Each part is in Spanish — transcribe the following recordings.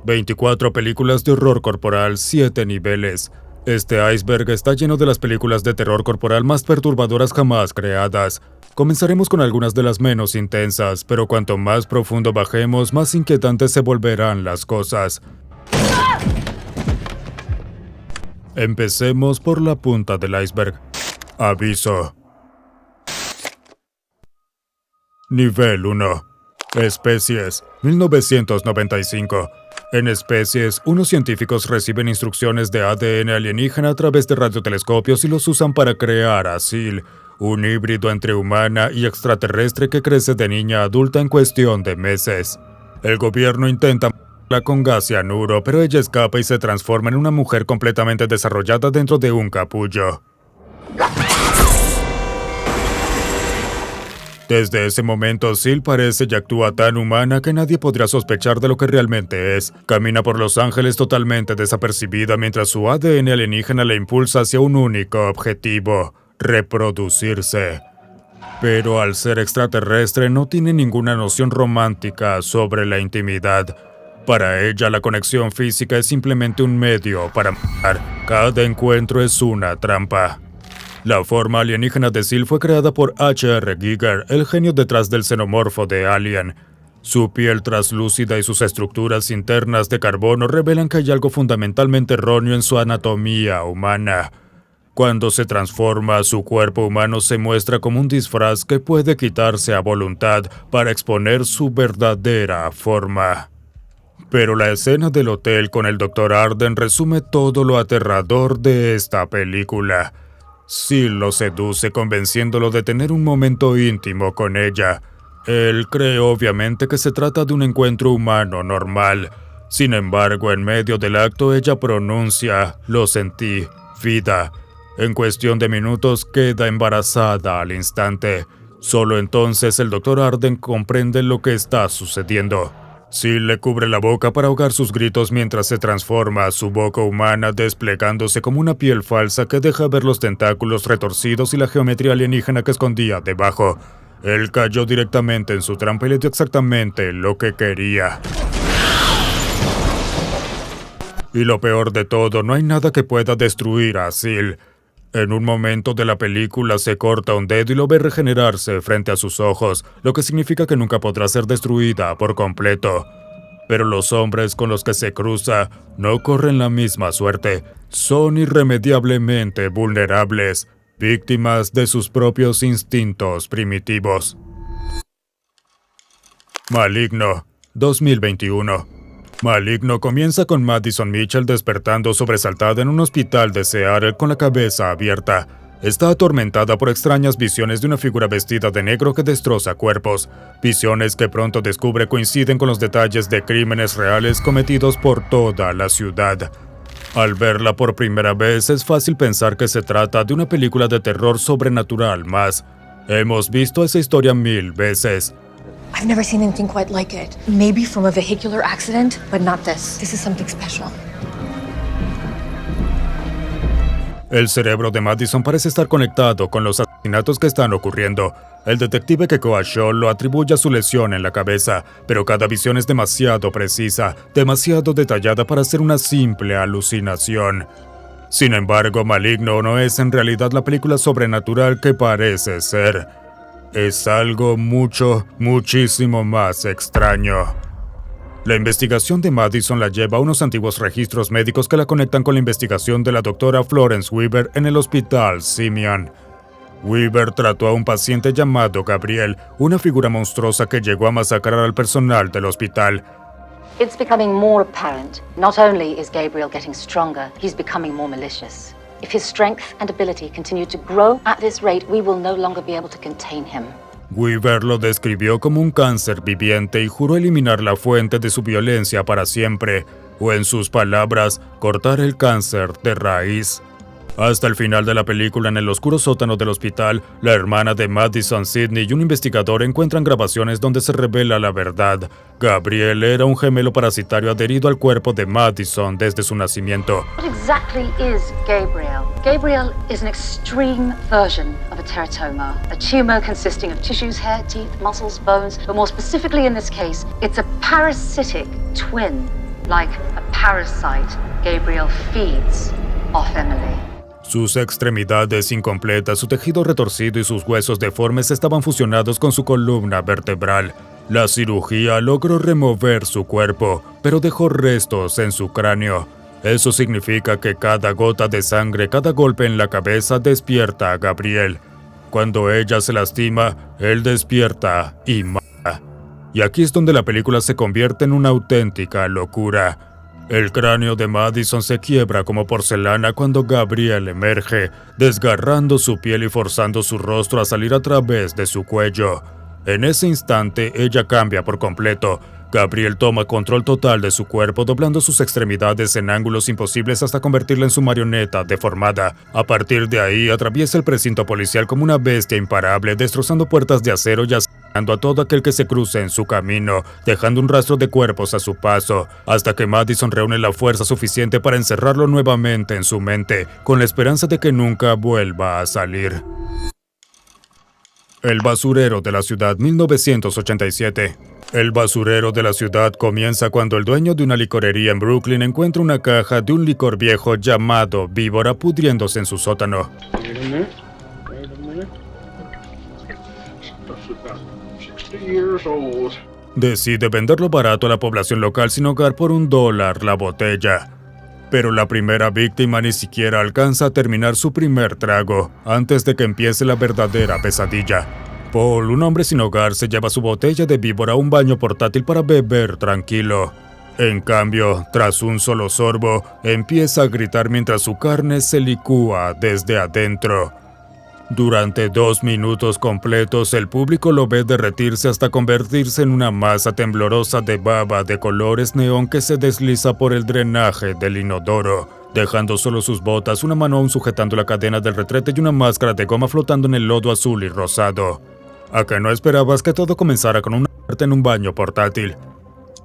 24 películas de horror corporal, 7 niveles. Este iceberg está lleno de las películas de terror corporal más perturbadoras jamás creadas. Comenzaremos con algunas de las menos intensas, pero cuanto más profundo bajemos, más inquietantes se volverán las cosas. Empecemos por la punta del iceberg. Aviso. Nivel 1. Especies, 1995. En Especies, unos científicos reciben instrucciones de ADN alienígena a través de radiotelescopios y los usan para crear a Sil, un híbrido entre humana y extraterrestre que crece de niña a adulta en cuestión de meses. El gobierno intenta matarla con gas cianuro, pero ella escapa y se transforma en una mujer completamente desarrollada dentro de un capullo. Desde ese momento, Sil parece y actúa tan humana que nadie podría sospechar de lo que realmente es. Camina por Los Ángeles totalmente desapercibida mientras su ADN alienígena la impulsa hacia un único objetivo: reproducirse. Pero al ser extraterrestre no tiene ninguna noción romántica sobre la intimidad. Para ella, la conexión física es simplemente un medio para matar. Cada encuentro es una trampa. La forma alienígena de Sil fue creada por H.R. Giger, el genio detrás del xenomorfo de Alien. Su piel translúcida y sus estructuras internas de carbono revelan que hay algo fundamentalmente erróneo en su anatomía humana. Cuando se transforma, su cuerpo humano se muestra como un disfraz que puede quitarse a voluntad para exponer su verdadera forma. Pero la escena del hotel con el Dr. Arden resume todo lo aterrador de esta película. Sil lo seduce convenciéndolo de tener un momento íntimo con ella. Él cree obviamente que se trata de un encuentro humano normal. Sin embargo, en medio del acto ella pronuncia: "Lo sentí, vida". En cuestión de minutos queda embarazada al instante. Solo entonces el Dr. Arden comprende lo que está sucediendo. Sil le cubre la boca para ahogar sus gritos mientras se transforma, su boca humana desplegándose como una piel falsa que deja ver los tentáculos retorcidos y la geometría alienígena que escondía debajo. Él cayó directamente en su trampa y le dio exactamente lo que quería. Y lo peor de todo, no hay nada que pueda destruir a Sil. En un momento de la película se corta un dedo y lo ve regenerarse frente a sus ojos, lo que significa que nunca podrá ser destruida por completo. Pero los hombres con los que se cruza no corren la misma suerte. Son irremediablemente vulnerables, víctimas de sus propios instintos primitivos. Maligno, 2021. Maligno comienza con Madison Mitchell despertando sobresaltada en un hospital de Seattle con la cabeza abierta. Está atormentada por extrañas visiones de una figura vestida de negro que destroza cuerpos. Visiones que pronto descubre coinciden con los detalles de crímenes reales cometidos por toda la ciudad. Al verla por primera vez es fácil pensar que se trata de una película de terror sobrenatural más. Hemos visto esa historia 1000 veces. I've never seen anything quite like it. Maybe from a vehicular accident, but not this. This is something special. El cerebro de Madison parece estar conectado con los asesinatos que están ocurriendo. El detective que coachó lo atribuye a su lesión en la cabeza, pero cada visión es demasiado precisa, demasiado detallada para ser una simple alucinación. Sin embargo, Maligno no es en realidad la película sobrenatural que parece ser. Es algo muchísimo más extraño. La investigación de Madison la lleva a unos antiguos registros médicos que la conectan con la investigación de la doctora Florence Weaver en el hospital Simeon. Weaver trató a un paciente llamado Gabriel, una figura monstruosa que llegó a masacrar al personal del hospital. It's becoming more apparent. Not only is Gabriel getting stronger, he's becoming more malicious. If his strength and ability continue to grow at this rate, we will no longer be able to contain him. Weaver lo describió como un cáncer viviente y juró eliminar la fuente de su violencia para siempre, o en sus palabras, cortar el cáncer de raíz. Hasta el final de la película, en el oscuro sótano del hospital, la hermana de Madison, Sidney, y un investigador encuentran grabaciones donde se revela la verdad. Gabriel era un gemelo parasitario adherido al cuerpo de Madison desde su nacimiento. What exactly is Gabriel? Gabriel is an extreme version of a teratoma, a tumor consisting of tissues, hair, teeth, muscles, bones, but more specifically in this case, it's a parasitic twin. Like a parasite, Gabriel feeds off Emily. Sus extremidades incompletas, su tejido retorcido y sus huesos deformes estaban fusionados con su columna vertebral. La cirugía logró remover su cuerpo, pero dejó restos en su cráneo. Eso significa que cada gota de sangre, cada golpe en la cabeza despierta a Gabriel. Cuando ella se lastima, él despierta y mata. Y aquí es donde la película se convierte en una auténtica locura. El cráneo de Madison se quiebra como porcelana cuando Gabriel emerge, desgarrando su piel y forzando su rostro a salir a través de su cuello. En ese instante, ella cambia por completo. Gabriel toma control total de su cuerpo, doblando sus extremidades en ángulos imposibles hasta convertirla en su marioneta deformada. A partir de ahí, atraviesa el precinto policial como una bestia imparable, destrozando puertas de acero y asesinando a todo aquel que se cruce en su camino, dejando un rastro de cuerpos a su paso, hasta que Madison reúne la fuerza suficiente para encerrarlo nuevamente en su mente, con la esperanza de que nunca vuelva a salir. El basurero de la ciudad, 1987. El basurero de la ciudad comienza cuando el dueño de una licorería en Brooklyn encuentra una caja de un licor viejo llamado Víbora pudriéndose en su sótano. Decide venderlo barato a la población local sin hogar por $1 la botella. Pero la primera víctima ni siquiera alcanza a terminar su primer trago antes de que empiece la verdadera pesadilla. Paul, un hombre sin hogar, se lleva su botella de víbora a un baño portátil para beber tranquilo. En cambio, tras un solo sorbo, empieza a gritar mientras su carne se licúa desde adentro. Durante 2 minutos completos, el público lo ve derretirse hasta convertirse en una masa temblorosa de baba de colores neón que se desliza por el drenaje del inodoro, dejando solo sus botas, una mano aún sujetando la cadena del retrete y una máscara de goma flotando en el lodo azul y rosado. ¿A que no esperabas que todo comenzara con una muerte en un baño portátil?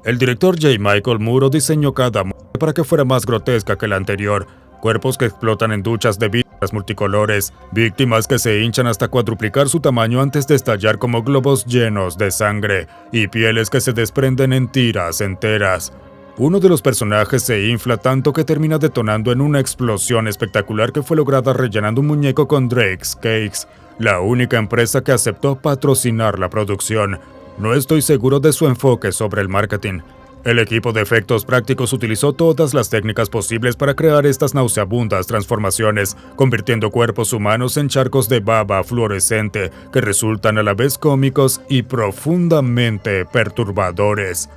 El director J. Michael Muro diseñó cada muerte para que fuera más grotesca que la anterior. Cuerpos que explotan en duchas de víboras multicolores, víctimas que se hinchan hasta cuadruplicar su tamaño antes de estallar como globos llenos de sangre, y pieles que se desprenden en tiras enteras. Uno de los personajes se infla tanto que termina detonando en una explosión espectacular que fue lograda rellenando un muñeco con Drake's Cakes, la única empresa que aceptó patrocinar la producción. No estoy seguro de su enfoque sobre el marketing. El equipo de efectos prácticos utilizó todas las técnicas posibles para crear estas nauseabundas transformaciones, convirtiendo cuerpos humanos en charcos de baba fluorescente que resultan a la vez cómicos y profundamente perturbadores.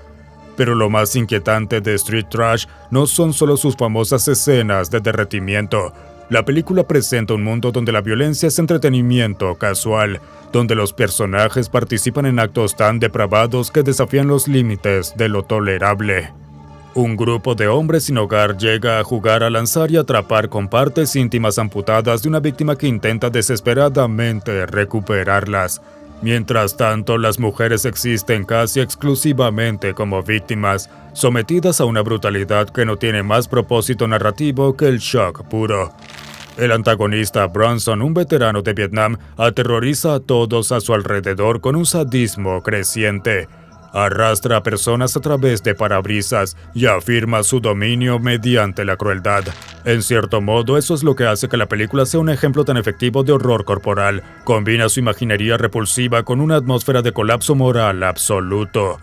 Pero lo más inquietante de Street Trash no son solo sus famosas escenas de derretimiento. La película presenta un mundo donde la violencia es entretenimiento casual, donde los personajes participan en actos tan depravados que desafían los límites de lo tolerable. Un grupo de hombres sin hogar llega a jugar a lanzar y atrapar con partes íntimas amputadas de una víctima que intenta desesperadamente recuperarlas. Mientras tanto, las mujeres existen casi exclusivamente como víctimas, sometidas a una brutalidad que no tiene más propósito narrativo que el shock puro. El antagonista Bronson, un veterano de Vietnam, aterroriza a todos a su alrededor con un sadismo creciente. Arrastra a personas a través de parabrisas y afirma su dominio mediante la crueldad. En cierto modo, eso es lo que hace que la película sea un ejemplo tan efectivo de horror corporal. Combina su imaginería repulsiva con una atmósfera de colapso moral absoluto.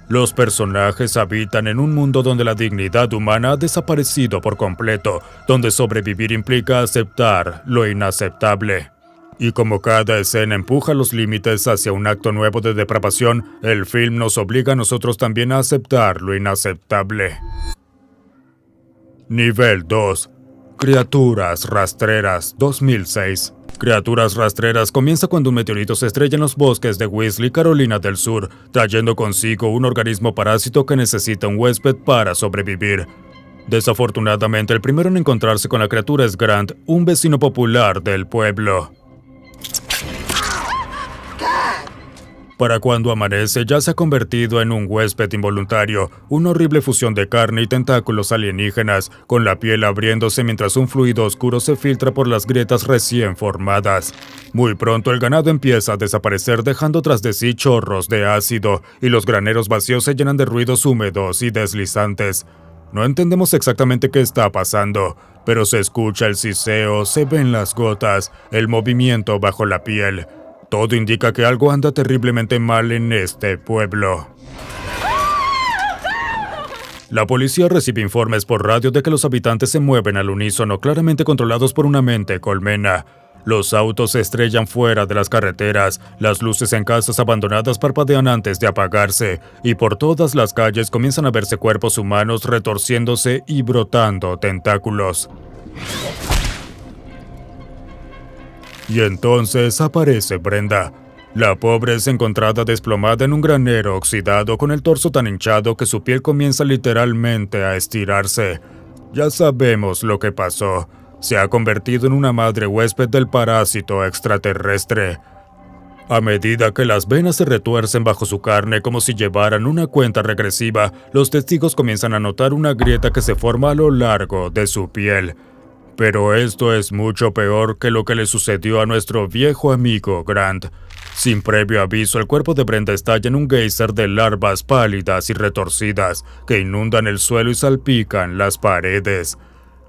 Los personajes habitan en un mundo donde la dignidad humana ha desaparecido por completo, donde sobrevivir implica aceptar lo inaceptable. Y como cada escena empuja los límites hacia un acto nuevo de depravación, el film nos obliga a nosotros también a aceptar lo inaceptable. Nivel 2. Criaturas rastreras, 2006. Criaturas rastreras comienza cuando un meteorito se estrella en los bosques de Weasley, Carolina del Sur, trayendo consigo un organismo parásito que necesita un huésped para sobrevivir. Desafortunadamente, el primero en encontrarse con la criatura es Grant, un vecino popular del pueblo. Para cuando amanece, ya se ha convertido en un huésped involuntario, una horrible fusión de carne y tentáculos alienígenas, con la piel abriéndose mientras un fluido oscuro se filtra por las grietas recién formadas. Muy pronto el ganado empieza a desaparecer, dejando tras de sí chorros de ácido, y los graneros vacíos se llenan de ruidos húmedos y deslizantes. No entendemos exactamente qué está pasando, pero se escucha el siseo, se ven las gotas, el movimiento bajo la piel. Todo indica que algo anda terriblemente mal en este pueblo. La policía recibe informes por radio de que los habitantes se mueven al unísono, claramente controlados por una mente colmena. Los autos se estrellan fuera de las carreteras, las luces en casas abandonadas parpadean antes de apagarse, y por todas las calles comienzan a verse cuerpos humanos retorciéndose y brotando tentáculos. Y entonces aparece Brenda. La pobre es encontrada desplomada en un granero oxidado con el torso tan hinchado que su piel comienza literalmente a estirarse. Ya sabemos lo que pasó. Se ha convertido en una madre huésped del parásito extraterrestre. A medida que las venas se retuercen bajo su carne como si llevaran una cuenta regresiva, los testigos comienzan a notar una grieta que se forma a lo largo de su piel. Pero esto es mucho peor que lo que le sucedió a nuestro viejo amigo Grant. Sin previo aviso, el cuerpo de Brenda estalla en un geyser de larvas pálidas y retorcidas que inundan el suelo y salpican las paredes.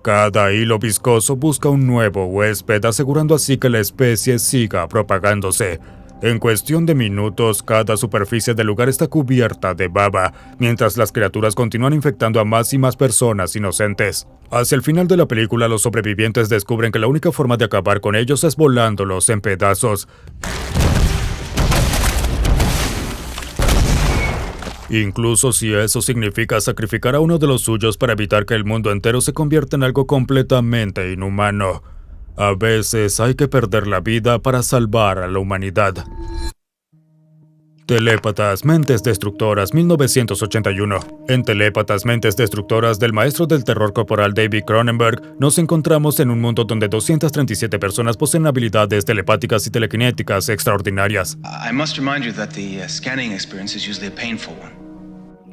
Cada hilo viscoso busca un nuevo huésped, asegurando así que la especie siga propagándose. En cuestión de minutos, cada superficie del lugar está cubierta de baba, mientras las criaturas continúan infectando a más y más personas inocentes. Hacia el final de la película, los sobrevivientes descubren que la única forma de acabar con ellos es volándolos en pedazos. Incluso si eso significa sacrificar a uno de los suyos para evitar que el mundo entero se convierta en algo completamente inhumano. A veces hay que perder la vida para salvar a la humanidad. Telépatas, Mentes Destructoras, 1981. En Telépatas, Mentes Destructoras del maestro del terror corporal David Cronenberg, nos encontramos en un mundo donde 237 personas poseen habilidades telepáticas y telequinéticas extraordinarias. I must remind you that the scanning experience is usually a painful one.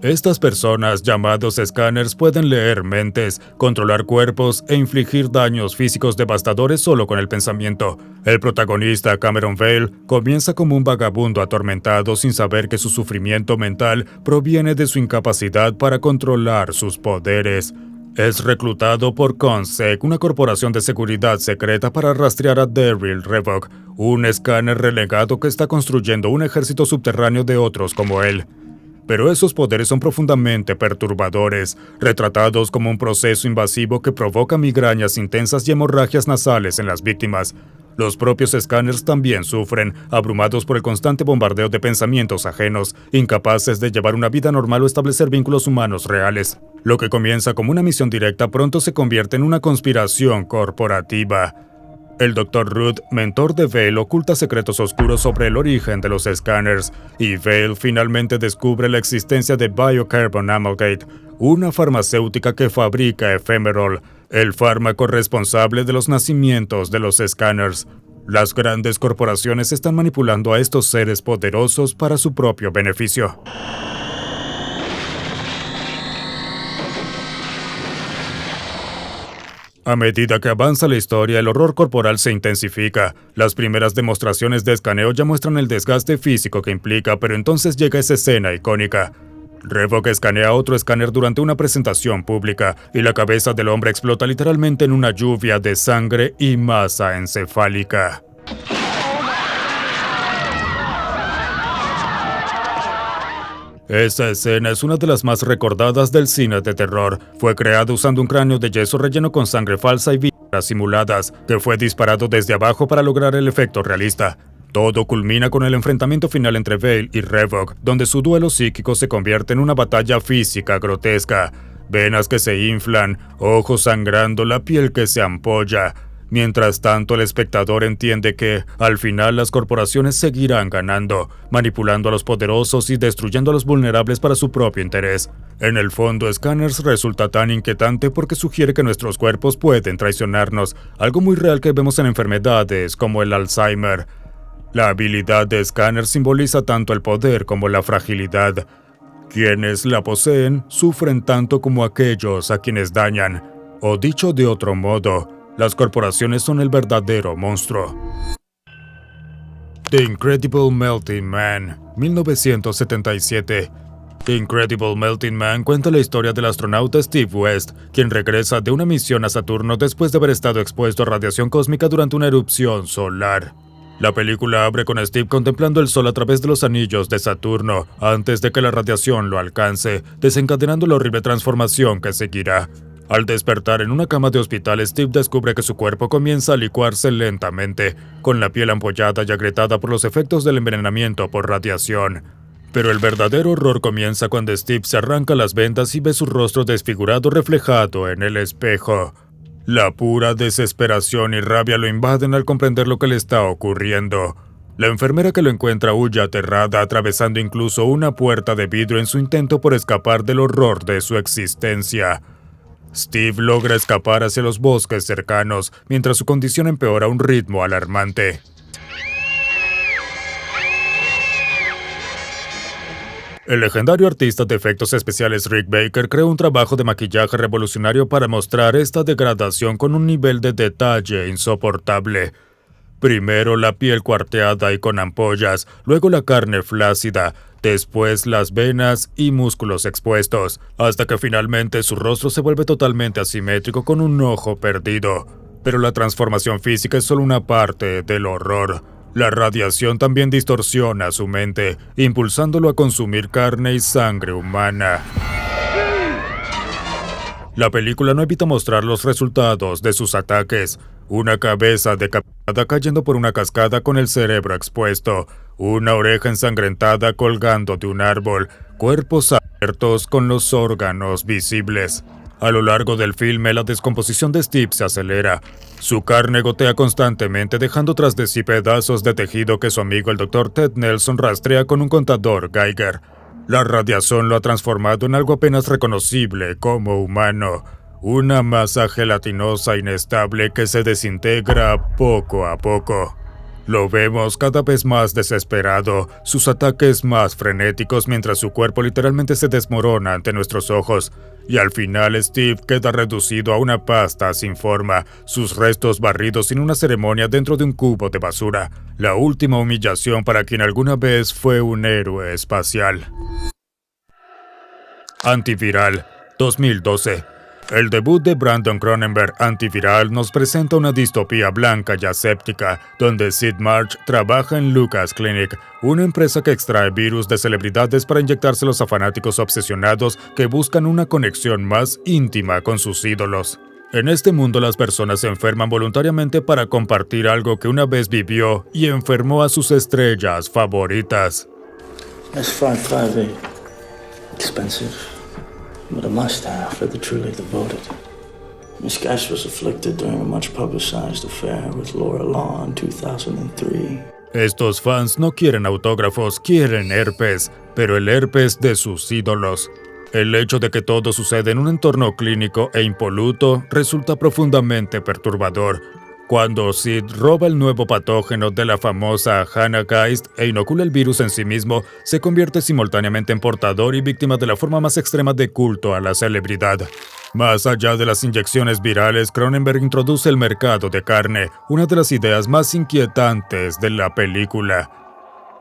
Estas personas, llamados escáneres, pueden leer mentes, controlar cuerpos e infligir daños físicos devastadores solo con el pensamiento. El protagonista, Cameron Vale, comienza como un vagabundo atormentado sin saber que su sufrimiento mental proviene de su incapacidad para controlar sus poderes. Es reclutado por CONSEC, una corporación de seguridad secreta, para rastrear a Daryl Revok, un escáner relegado que está construyendo un ejército subterráneo de otros como él. Pero esos poderes son profundamente perturbadores, retratados como un proceso invasivo que provoca migrañas intensas y hemorragias nasales en las víctimas. Los propios escáneres también sufren, abrumados por el constante bombardeo de pensamientos ajenos, incapaces de llevar una vida normal o establecer vínculos humanos reales. Lo que comienza como una misión directa pronto se convierte en una conspiración corporativa. El Dr. Rudd, mentor de Vale, oculta secretos oscuros sobre el origen de los escáneres, y Vale finalmente descubre la existencia de Biocarbon Amalgate, una farmacéutica que fabrica Ephemerol, el fármaco responsable de los nacimientos de los escáneres. Las grandes corporaciones están manipulando a estos seres poderosos para su propio beneficio. A medida que avanza la historia, el horror corporal se intensifica. Las primeras demostraciones de escaneo ya muestran el desgaste físico que implica, pero entonces llega esa escena icónica. Revok escanea otro escáner durante una presentación pública, y la cabeza del hombre explota literalmente en una lluvia de sangre y masa encefálica. Esa escena es una de las más recordadas del cine de terror. Fue creada usando un cráneo de yeso relleno con sangre falsa y vísceras simuladas, que fue disparado desde abajo para lograr el efecto realista. Todo culmina con el enfrentamiento final entre Vale y Revok, donde su duelo psíquico se convierte en una batalla física grotesca. Venas que se inflan, ojos sangrando, la piel que se ampolla. Mientras tanto, el espectador entiende que, al final, las corporaciones seguirán ganando, manipulando a los poderosos y destruyendo a los vulnerables para su propio interés. En el fondo, Scanners resulta tan inquietante porque sugiere que nuestros cuerpos pueden traicionarnos, algo muy real que vemos en enfermedades como el Alzheimer. La habilidad de Scanners simboliza tanto el poder como la fragilidad. Quienes la poseen sufren tanto como aquellos a quienes dañan. O dicho de otro modo, las corporaciones son el verdadero monstruo. The Incredible Melting Man, 1977. Incredible Melting Man cuenta la historia del astronauta Steve West, quien regresa de una misión a Saturno después de haber estado expuesto a radiación cósmica durante una erupción solar. La película abre con Steve contemplando el Sol a través de los anillos de Saturno, antes de que la radiación lo alcance, desencadenando la horrible transformación que seguirá. Al despertar en una cama de hospital, Steve descubre que su cuerpo comienza a licuarse lentamente, con la piel ampollada y agrietada por los efectos del envenenamiento por radiación. Pero el verdadero horror comienza cuando Steve se arranca las vendas y ve su rostro desfigurado reflejado en el espejo. La pura desesperación y rabia lo invaden al comprender lo que le está ocurriendo. La enfermera que lo encuentra huye aterrada, atravesando incluso una puerta de vidrio en su intento por escapar del horror de su existencia. Steve logra escapar hacia los bosques cercanos, mientras su condición empeora a un ritmo alarmante. El legendario artista de efectos especiales Rick Baker creó un trabajo de maquillaje revolucionario para mostrar esta degradación con un nivel de detalle insoportable. Primero la piel cuarteada y con ampollas, luego la carne flácida, después las venas y músculos expuestos, hasta que finalmente su rostro se vuelve totalmente asimétrico con un ojo perdido. Pero la transformación física es solo una parte del horror. La radiación también distorsiona su mente, impulsándolo a consumir carne y sangre humana. La película no evita mostrar los resultados de sus ataques. Una cabeza decapitada cayendo por una cascada con el cerebro expuesto, una oreja ensangrentada colgando de un árbol, cuerpos abiertos con los órganos visibles. A lo largo del filme, la descomposición de Steve se acelera. Su carne gotea constantemente, dejando tras de sí pedazos de tejido que su amigo el Dr. Ted Nelson rastrea con un contador Geiger. La radiación lo ha transformado en algo apenas reconocible como humano. Una masa gelatinosa inestable que se desintegra poco a poco. Lo vemos cada vez más desesperado, sus ataques más frenéticos mientras su cuerpo literalmente se desmorona ante nuestros ojos. Y al final Steve queda reducido a una pasta sin forma, sus restos barridos sin una ceremonia dentro de un cubo de basura. La última humillación para quien alguna vez fue un héroe espacial. Antiviral, 2012. El debut de Brandon Cronenberg, Antiviral, nos presenta una distopía blanca y aséptica, donde Sid March trabaja en Lucas Clinic, una empresa que extrae virus de celebridades para inyectárselos a fanáticos obsesionados que buscan una conexión más íntima con sus ídolos. En este mundo las personas se enferman voluntariamente para compartir algo que una vez vivió y enfermó a sus estrellas favoritas. That's 558. Expensive. But a must-have for the truly devoted. Miss Geist was afflicted during a much-publicized affair with Laura Law in 2003. Estos fans no quieren autógrafos, quieren herpes, pero el herpes de sus ídolos. El hecho de que todo sucede en un entorno clínico e impoluto resulta profundamente perturbador. Cuando Sid roba el nuevo patógeno de la famosa Hannah Geist e inocula el virus en sí mismo, se convierte simultáneamente en portador y víctima de la forma más extrema de culto a la celebridad. Más allá de las inyecciones virales, Cronenberg introduce el mercado de carne, una de las ideas más inquietantes de la película.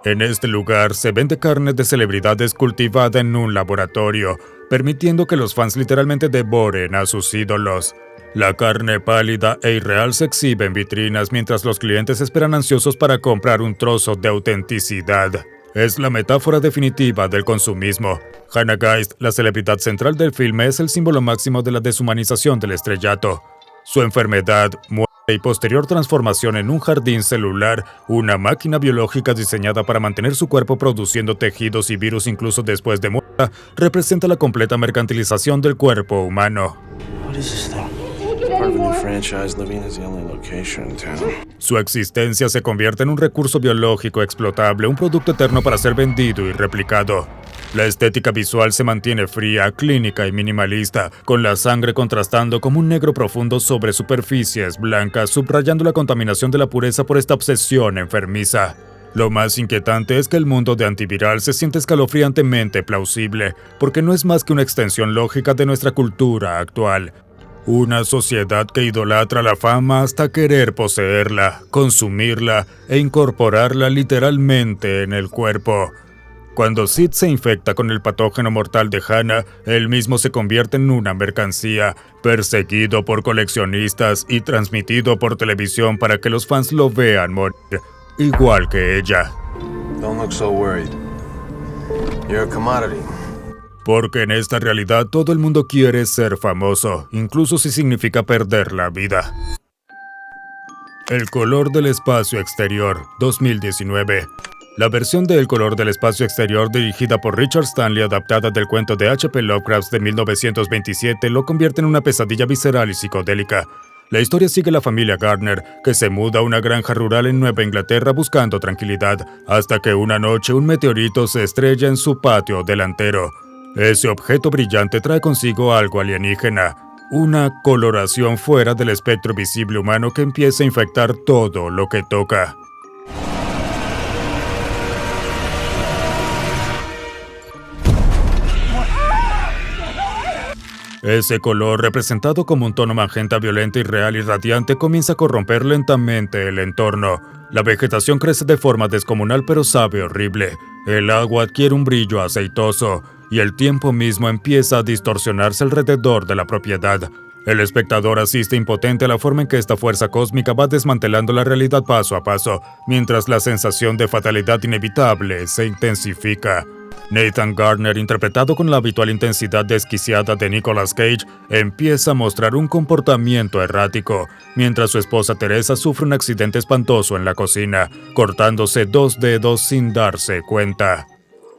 En este lugar se vende carne de celebridades cultivada en un laboratorio, permitiendo que los fans literalmente devoren a sus ídolos. La carne pálida e irreal se exhibe en vitrinas mientras los clientes esperan ansiosos para comprar un trozo de autenticidad. Es la metáfora definitiva del consumismo. Hannah Geist, la celebridad central del filme, es el símbolo máximo de la deshumanización del estrellato. Su enfermedad, muerte y posterior transformación en un jardín celular, una máquina biológica diseñada para mantener su cuerpo produciendo tejidos y virus incluso después de muerta, representa la completa mercantilización del cuerpo humano. What is this thing? Part of a new franchise, Living is the only location in town. Su existencia se convierte en un recurso biológico explotable, un producto eterno para ser vendido y replicado. La estética visual se mantiene fría, clínica y minimalista, con la sangre contrastando como un negro profundo sobre superficies blancas, subrayando la contaminación de la pureza por esta obsesión enfermiza. Lo más inquietante es que el mundo de Antiviral se siente escalofriantemente plausible, porque no es más que una extensión lógica de nuestra cultura actual. Una sociedad que idolatra la fama hasta querer poseerla, consumirla e incorporarla literalmente en el cuerpo. Cuando Sid se infecta con el patógeno mortal de Hannah, él mismo se convierte en una mercancía, perseguido por coleccionistas y transmitido por televisión para que los fans lo vean morir, igual que ella. Don't look so worried. You're a commodity. Porque en esta realidad todo el mundo quiere ser famoso, incluso si significa perder la vida. El color del espacio exterior, 2019. La versión de El color del espacio exterior, dirigida por Richard Stanley, adaptada del cuento de H.P. Lovecraft de 1927, lo convierte en una pesadilla visceral y psicodélica. La historia sigue a la familia Gardner, que se muda a una granja rural en Nueva Inglaterra buscando tranquilidad, hasta que una noche un meteorito se estrella en su patio delantero. Ese objeto brillante trae consigo algo alienígena, una coloración fuera del espectro visible humano que empieza a infectar todo lo que toca. Ese color, representado como un tono magenta violento, irreal y radiante, comienza a corromper lentamente el entorno. La vegetación crece de forma descomunal pero sabe horrible. El agua adquiere un brillo aceitoso, y el tiempo mismo empieza a distorsionarse alrededor de la propiedad. El espectador asiste impotente a la forma en que esta fuerza cósmica va desmantelando la realidad paso a paso, mientras la sensación de fatalidad inevitable se intensifica. Nathan Gardner, interpretado con la habitual intensidad desquiciada de Nicolas Cage, empieza a mostrar un comportamiento errático, mientras su esposa Teresa sufre un accidente espantoso en la cocina, cortándose 2 dedos sin darse cuenta.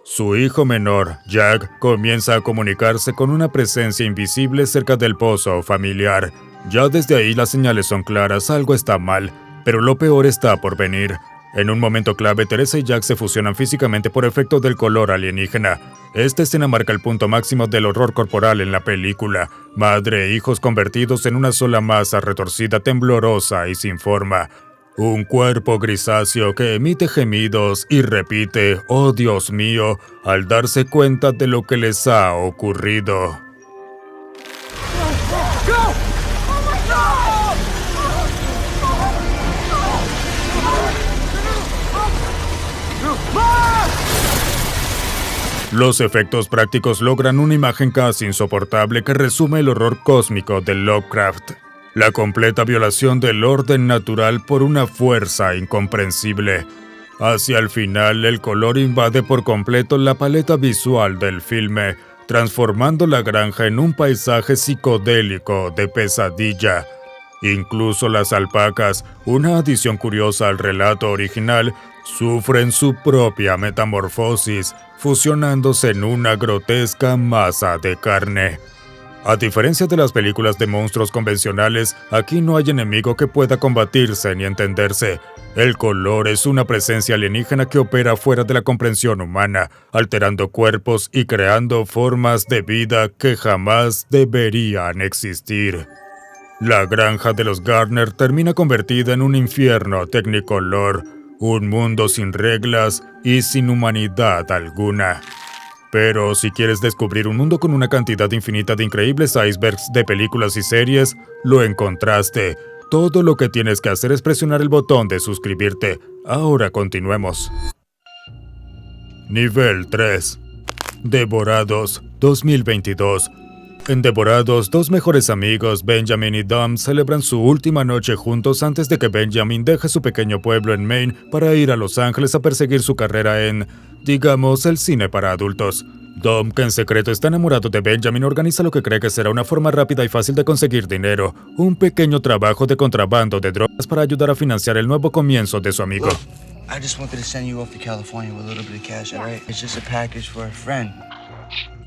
Su hijo menor, Jack, comienza a comunicarse con una presencia invisible cerca del pozo familiar. Ya desde ahí las señales son claras, algo está mal, pero lo peor está por venir. En un momento clave, Teresa y Jack se fusionan físicamente por efecto del color alienígena. Esta escena marca el punto máximo del horror corporal en la película. Madre e hijos convertidos en una sola masa retorcida, temblorosa y sin forma. Un cuerpo grisáceo que emite gemidos y repite, «Oh Dios mío», al darse cuenta de lo que les ha ocurrido. Los efectos prácticos logran una imagen casi insoportable que resume el horror cósmico de Lovecraft. La completa violación del orden natural por una fuerza incomprensible. Hacia el final, el color invade por completo la paleta visual del filme, transformando la granja en un paisaje psicodélico de pesadilla. Incluso las alpacas, una adición curiosa al relato original, sufren su propia metamorfosis, fusionándose en una grotesca masa de carne. A diferencia de las películas de monstruos convencionales, aquí no hay enemigo que pueda combatirse ni entenderse. El color es una presencia alienígena que opera fuera de la comprensión humana, alterando cuerpos y creando formas de vida que jamás deberían existir. La granja de los Gardner termina convertida en un infierno technicolor, un mundo sin reglas y sin humanidad alguna. Pero si quieres descubrir un mundo con una cantidad infinita de increíbles icebergs de películas y series, lo encontraste. Todo lo que tienes que hacer es presionar el botón de suscribirte. Ahora continuemos. Nivel 3. Devorados, 2022. En Devorados, 2 mejores amigos, Benjamin y Dom, celebran su última noche juntos antes de que Benjamin deje su pequeño pueblo en Maine para ir a Los Ángeles a perseguir su carrera en, digamos, el cine para adultos. Dom, que en secreto está enamorado de Benjamin, organiza lo que cree que será una forma rápida y fácil de conseguir dinero, un pequeño trabajo de contrabando de drogas para ayudar a financiar el nuevo comienzo de su amigo. I just wanted to send you off to California with a little bit of cash, all right? It's just a package for a friend.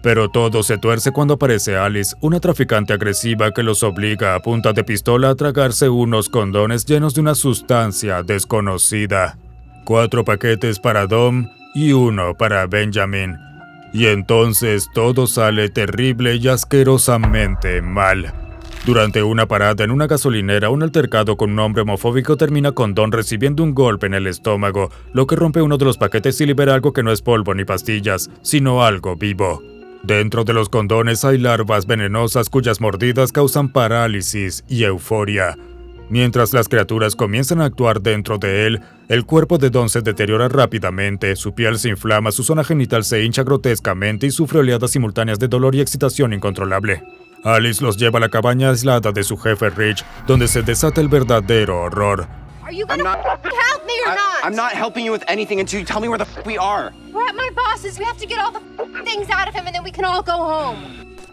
Pero todo se tuerce cuando aparece Alice, una traficante agresiva que los obliga a punta de pistola a tragarse unos condones llenos de una sustancia desconocida. 4 paquetes para Dom y 1 para Benjamin. Y entonces todo sale terrible y asquerosamente mal. Durante una parada en una gasolinera, un altercado con un hombre homofóbico termina con Dom recibiendo un golpe en el estómago, lo que rompe uno de los paquetes y libera algo que no es polvo ni pastillas, sino algo vivo. Dentro de los condones hay larvas venenosas cuyas mordidas causan parálisis y euforia. Mientras las criaturas comienzan a actuar dentro de él, el cuerpo de Don se deteriora rápidamente, su piel se inflama, su zona genital se hincha grotescamente y sufre oleadas simultáneas de dolor y excitación incontrolable. Alice los lleva a la cabaña aislada de su jefe Rich, donde se desata el verdadero horror. Are you gonna help me or not? I'm not helping you with anything until you tell me where the we are. We're at my boss's. We have to get all the things out of him and then we can all go home.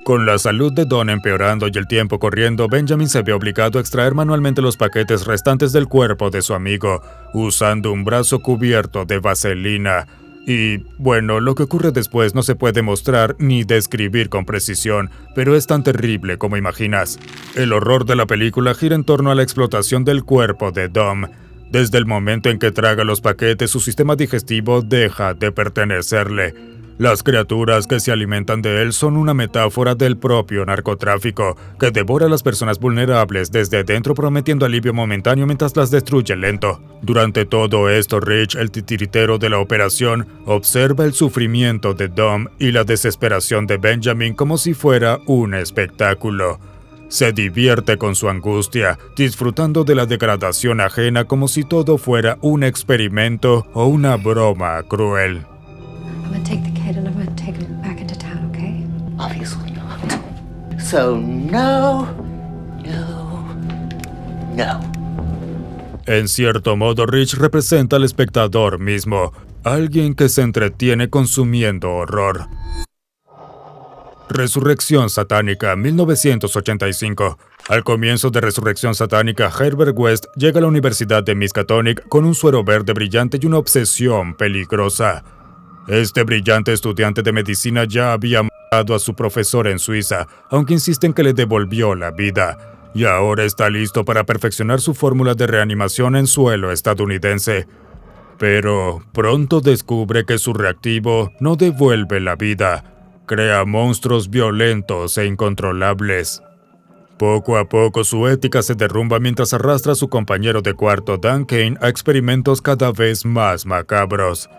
Con la salud de Don empeorando y el tiempo corriendo, Benjamin se ve obligado a extraer manualmente los paquetes restantes del cuerpo de su amigo, usando un brazo cubierto de vaselina. Y, bueno, lo que ocurre después no se puede mostrar ni describir con precisión, pero es tan terrible como imaginas. El horror de la película gira en torno a la explotación del cuerpo de Dom. Desde el momento en que traga los paquetes, su sistema digestivo deja de pertenecerle. Las criaturas que se alimentan de él son una metáfora del propio narcotráfico, que devora a las personas vulnerables desde dentro prometiendo alivio momentáneo mientras las destruye lento. Durante todo esto, Rich, el titiritero de la operación, observa el sufrimiento de Dom y la desesperación de Benjamin como si fuera un espectáculo. Se divierte con su angustia, disfrutando de la degradación ajena como si todo fuera un experimento o una broma cruel. I'm gonna take the kid and I'm gonna take him back into town, okay? Obviously not. So no. En cierto modo, Rich representa al espectador mismo, alguien que se entretiene consumiendo horror. Resurrección Satánica, 1985. Al comienzo de Resurrección Satánica, Herbert West llega a la Universidad de Miskatonic con un suero verde brillante y una obsesión peligrosa. Este brillante estudiante de medicina ya había matado a su profesor en Suiza, aunque insiste en que le devolvió la vida, y ahora está listo para perfeccionar su fórmula de reanimación en suelo estadounidense. Pero pronto descubre que su reactivo no devuelve la vida, crea monstruos violentos e incontrolables. Poco a poco su ética se derrumba mientras arrastra a su compañero de cuarto Dan Kane a experimentos cada vez más macabros.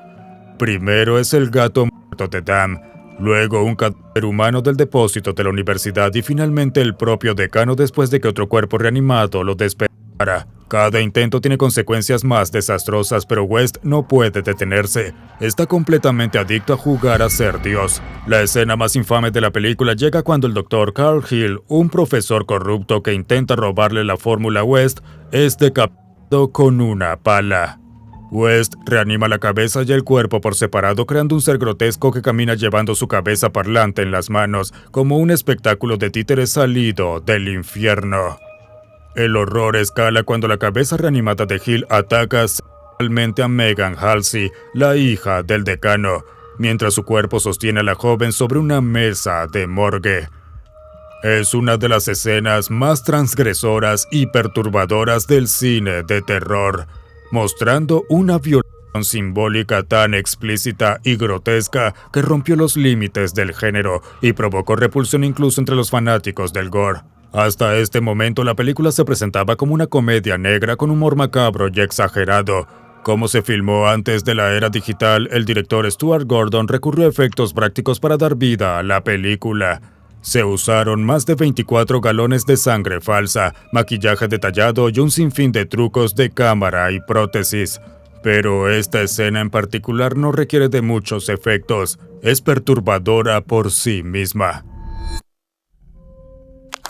Primero es el gato muerto de Dan, luego un cadáver humano del depósito de la universidad y finalmente el propio decano después de que otro cuerpo reanimado lo despedazara. Cada intento tiene consecuencias más desastrosas, pero West no puede detenerse. Está completamente adicto a jugar a ser Dios. La escena más infame de la película llega cuando el Dr. Carl Hill, un profesor corrupto que intenta robarle la fórmula a West, es decapitado con una pala. West reanima la cabeza y el cuerpo por separado, creando un ser grotesco que camina llevando su cabeza parlante en las manos, como un espectáculo de títeres salido del infierno. El horror escala cuando la cabeza reanimada de Hill ataca sexualmente a Megan Halsey, la hija del decano, mientras su cuerpo sostiene a la joven sobre una mesa de morgue. Es una de las escenas más transgresoras y perturbadoras del cine de terror, mostrando una violación simbólica tan explícita y grotesca que rompió los límites del género y provocó repulsión incluso entre los fanáticos del gore. Hasta este momento la película se presentaba como una comedia negra con humor macabro y exagerado. Como se filmó antes de la era digital, el director Stuart Gordon recurrió a efectos prácticos para dar vida a la película. Se usaron más de 24 galones de sangre falsa, maquillaje detallado y un sinfín de trucos de cámara y prótesis. Pero esta escena en particular no requiere de muchos efectos, es perturbadora por sí misma.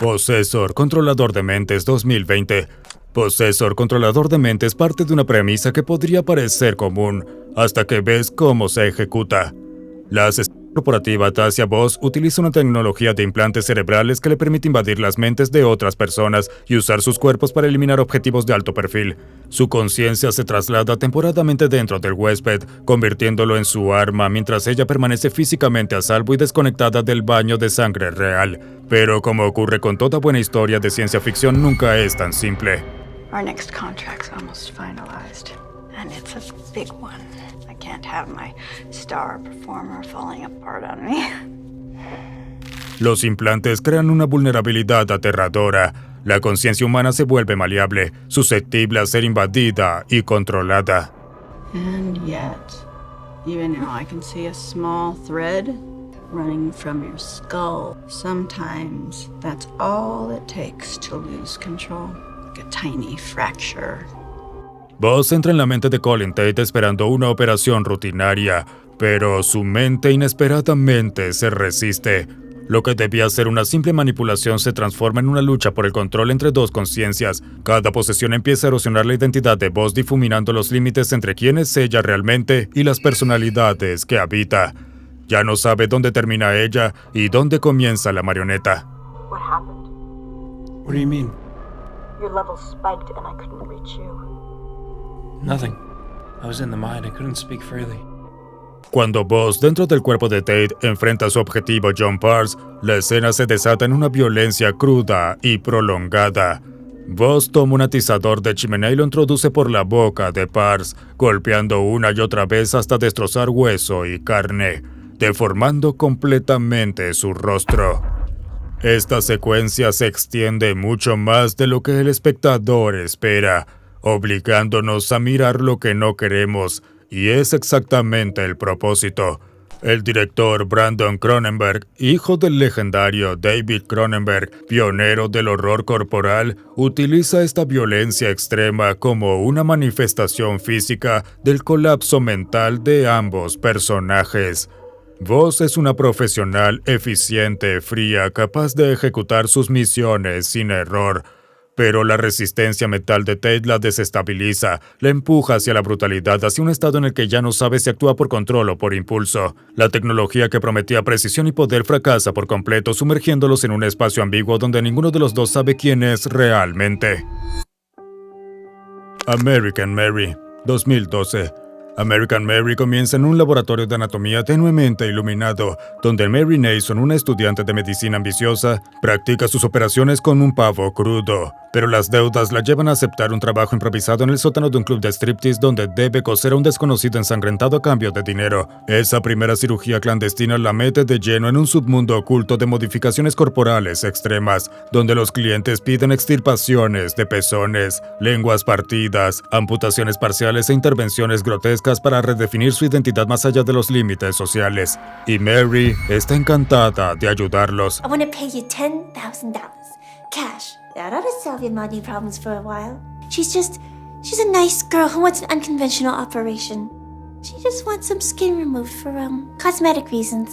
Possessor, Controlador de Mentes 2020. Possessor, Controlador de Mentes parte de una premisa que podría parecer común, hasta que ves cómo se ejecuta. La asesina corporativa Tasia Voss utiliza una tecnología de implantes cerebrales que le permite invadir las mentes de otras personas y usar sus cuerpos para eliminar objetivos de alto perfil. Su conciencia se traslada temporalmente dentro del huésped, convirtiéndolo en su arma mientras ella permanece físicamente a salvo y desconectada del baño de sangre real. Pero como ocurre con toda buena historia de ciencia ficción, nunca es tan simple. Our next contract's almost finalized, and it's a big one. I can't have my star performer falling apart on me. Los implantes crean una vulnerabilidad aterradora. La conciencia humana se vuelve maleable, susceptible a ser invadida y controlada. And yet, even now I can see a small thread running from your skull. Sometimes that's all it takes to lose control. like a tiny fracture. Buzz entra en la mente de Colin Tate esperando una operación rutinaria, pero su mente inesperadamente se resiste. Lo que debía ser una simple manipulación se transforma en una lucha por el control entre dos conciencias. Cada posesión empieza a erosionar la identidad de Buzz, difuminando los límites entre quién es ella realmente y las personalidades que habita. Ya no sabe dónde termina ella y dónde comienza la marioneta. What happened? What do you mean? Your level spiked and I couldn't reach you. Nothing. I was in the mind. I couldn't speak freely. Cuando Buzz, dentro del cuerpo de Tate, enfrenta a su objetivo John Parks, la escena se desata en una violencia cruda y prolongada. Buzz toma un atizador de chimenea y lo introduce por la boca de Parks, golpeando una y otra vez hasta destrozar hueso y carne, deformando completamente su rostro. Esta secuencia se extiende mucho más de lo que el espectador espera, obligándonos a mirar lo que no queremos, y es exactamente el propósito. El director Brandon Cronenberg, hijo del legendario David Cronenberg, pionero del horror corporal, utiliza esta violencia extrema como una manifestación física del colapso mental de ambos personajes. Buzz es una profesional eficiente, fría, capaz de ejecutar sus misiones sin error, pero la resistencia mental de Tate la desestabiliza, la empuja hacia la brutalidad, hacia un estado en el que ya no sabe si actúa por control o por impulso. La tecnología que prometía precisión y poder fracasa por completo, sumergiéndolos en un espacio ambiguo donde ninguno de los dos sabe quién es realmente. American Mary, 2012. American Mary comienza en un laboratorio de anatomía tenuemente iluminado, donde Mary Nason, una estudiante de medicina ambiciosa, practica sus operaciones con un pavo crudo. Pero las deudas la llevan a aceptar un trabajo improvisado en el sótano de un club de striptease donde debe coser a un desconocido ensangrentado a cambio de dinero. Esa primera cirugía clandestina la mete de lleno en un submundo oculto de modificaciones corporales extremas, donde los clientes piden extirpaciones de pezones, lenguas partidas, amputaciones parciales e intervenciones grotescas para redefinir su identidad más allá de los límites sociales. Y Mary está encantada de ayudarlos. I want to pay you $10,000 cash. That ought to solve your money problems for a while. She's a nice girl who wants an unconventional operation. She just wants some skin removed for, cosmetic reasons.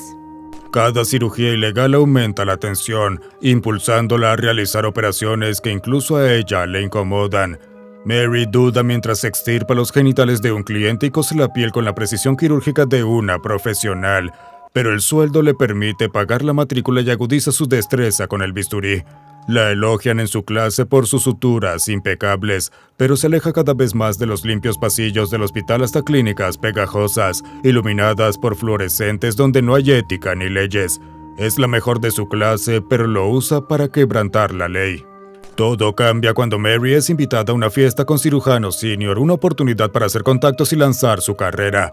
Cada cirugía ilegal aumenta la tensión, impulsándola a realizar operaciones que incluso a ella le incomodan. Mary duda mientras extirpa los genitales de un cliente y cose la piel con la precisión quirúrgica de una profesional, pero el sueldo le permite pagar la matrícula y agudiza su destreza con el bisturí. La elogian en su clase por sus suturas impecables, pero se aleja cada vez más de los limpios pasillos del hospital hasta clínicas pegajosas, iluminadas por fluorescentes donde no hay ética ni leyes. Es la mejor de su clase, pero lo usa para quebrantar la ley. Todo cambia cuando Mary es invitada a una fiesta con cirujano senior, una oportunidad para hacer contactos y lanzar su carrera.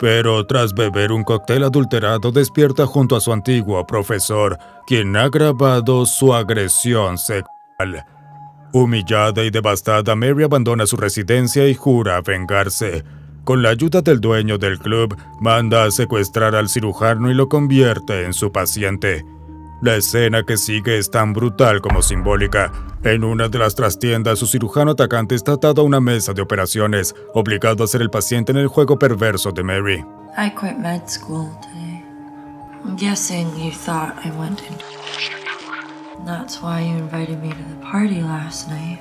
Pero tras beber un cóctel adulterado despierta junto a su antiguo profesor, quien ha agravado su agresión sexual. Humillada y devastada, Mary abandona su residencia y jura vengarse. Con la ayuda del dueño del club, manda a secuestrar al cirujano y lo convierte en su paciente. La escena que sigue es tan brutal como simbólica. En una de las trastiendas, su cirujano atacante está atado a una mesa de operaciones, obligado a ser el paciente en el juego perverso de Mary. I quit med school today. I'm guessing you thought I went into... That's why you invited me to the party last night.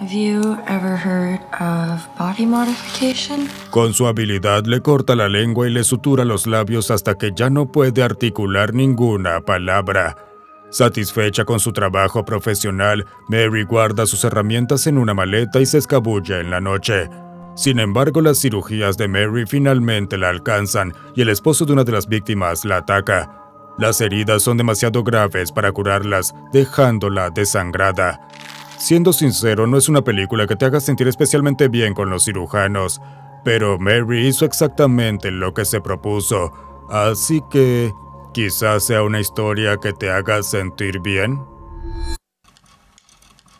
Have you ever heard of body modification? Con su habilidad le corta la lengua y le sutura los labios hasta que ya no puede articular ninguna palabra. Satisfecha con su trabajo profesional, Mary guarda sus herramientas en una maleta y se escabulle en la noche. Sin embargo, las cirugías de Mary finalmente la alcanzan y el esposo de una de las víctimas la ataca. Las heridas son demasiado graves para curarlas, dejándola desangrada. Siendo sincero, no es una película que te haga sentir especialmente bien con los cirujanos, pero Mary hizo exactamente lo que se propuso, así que quizás sea una historia que te haga sentir bien.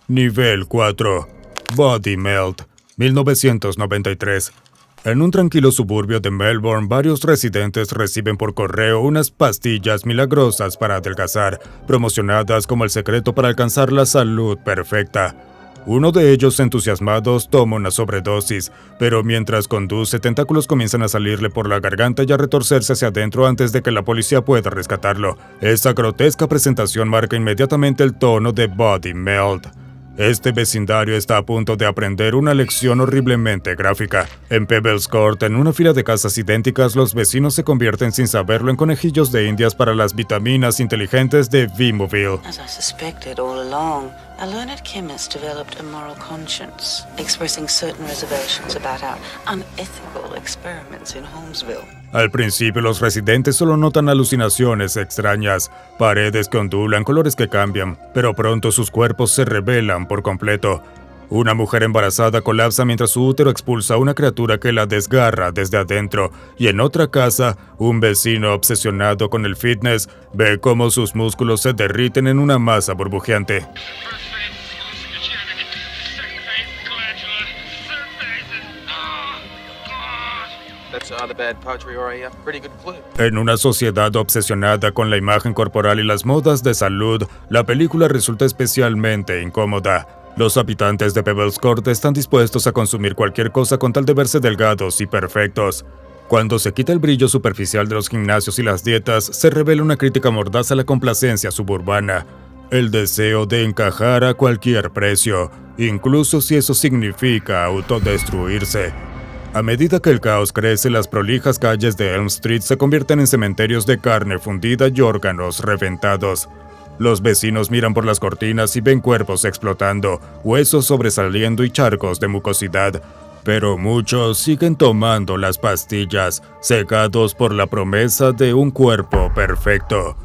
Nivel 4. Body Melt, 1993. En un tranquilo suburbio de Melbourne, varios residentes reciben por correo unas pastillas milagrosas para adelgazar, promocionadas como el secreto para alcanzar la salud perfecta. Uno de ellos, entusiasmados, toma una sobredosis, pero mientras conduce, tentáculos comienzan a salirle por la garganta y a retorcerse hacia adentro antes de que la policía pueda rescatarlo. Esa grotesca presentación marca inmediatamente el tono de Body Melt. Este vecindario está a punto de aprender una lección horriblemente gráfica. En Pebbles Court, en una fila de casas idénticas, los vecinos se convierten sin saberlo en conejillos de indias para las vitaminas inteligentes de V-Movil. As I suspected all along, a learned chemist developed a moral conscience, expressing certain reservations about our unethical experiments in Holmesville. Al principio, los residentes solo notan alucinaciones extrañas, paredes que ondulan, colores que cambian, pero pronto sus cuerpos se revelan por completo. Una mujer embarazada colapsa mientras su útero expulsa a una criatura que la desgarra desde adentro, y en otra casa, un vecino obsesionado con el fitness ve cómo sus músculos se derriten en una masa burbujeante. En una sociedad obsesionada con la imagen corporal y las modas de salud, la película resulta especialmente incómoda. Los habitantes de Pebbles Court están dispuestos a consumir cualquier cosa con tal de verse delgados y perfectos. Cuando se quita el brillo superficial de los gimnasios y las dietas, se revela una crítica mordaz a la complacencia suburbana. El deseo de encajar a cualquier precio, incluso si eso significa autodestruirse. A medida que el caos crece, las prolijas calles de Elm Street se convierten en cementerios de carne fundida y órganos reventados. Los vecinos miran por las cortinas y ven cuerpos explotando, huesos sobresaliendo y charcos de mucosidad. Pero muchos siguen tomando las pastillas, cegados por la promesa de un cuerpo perfecto.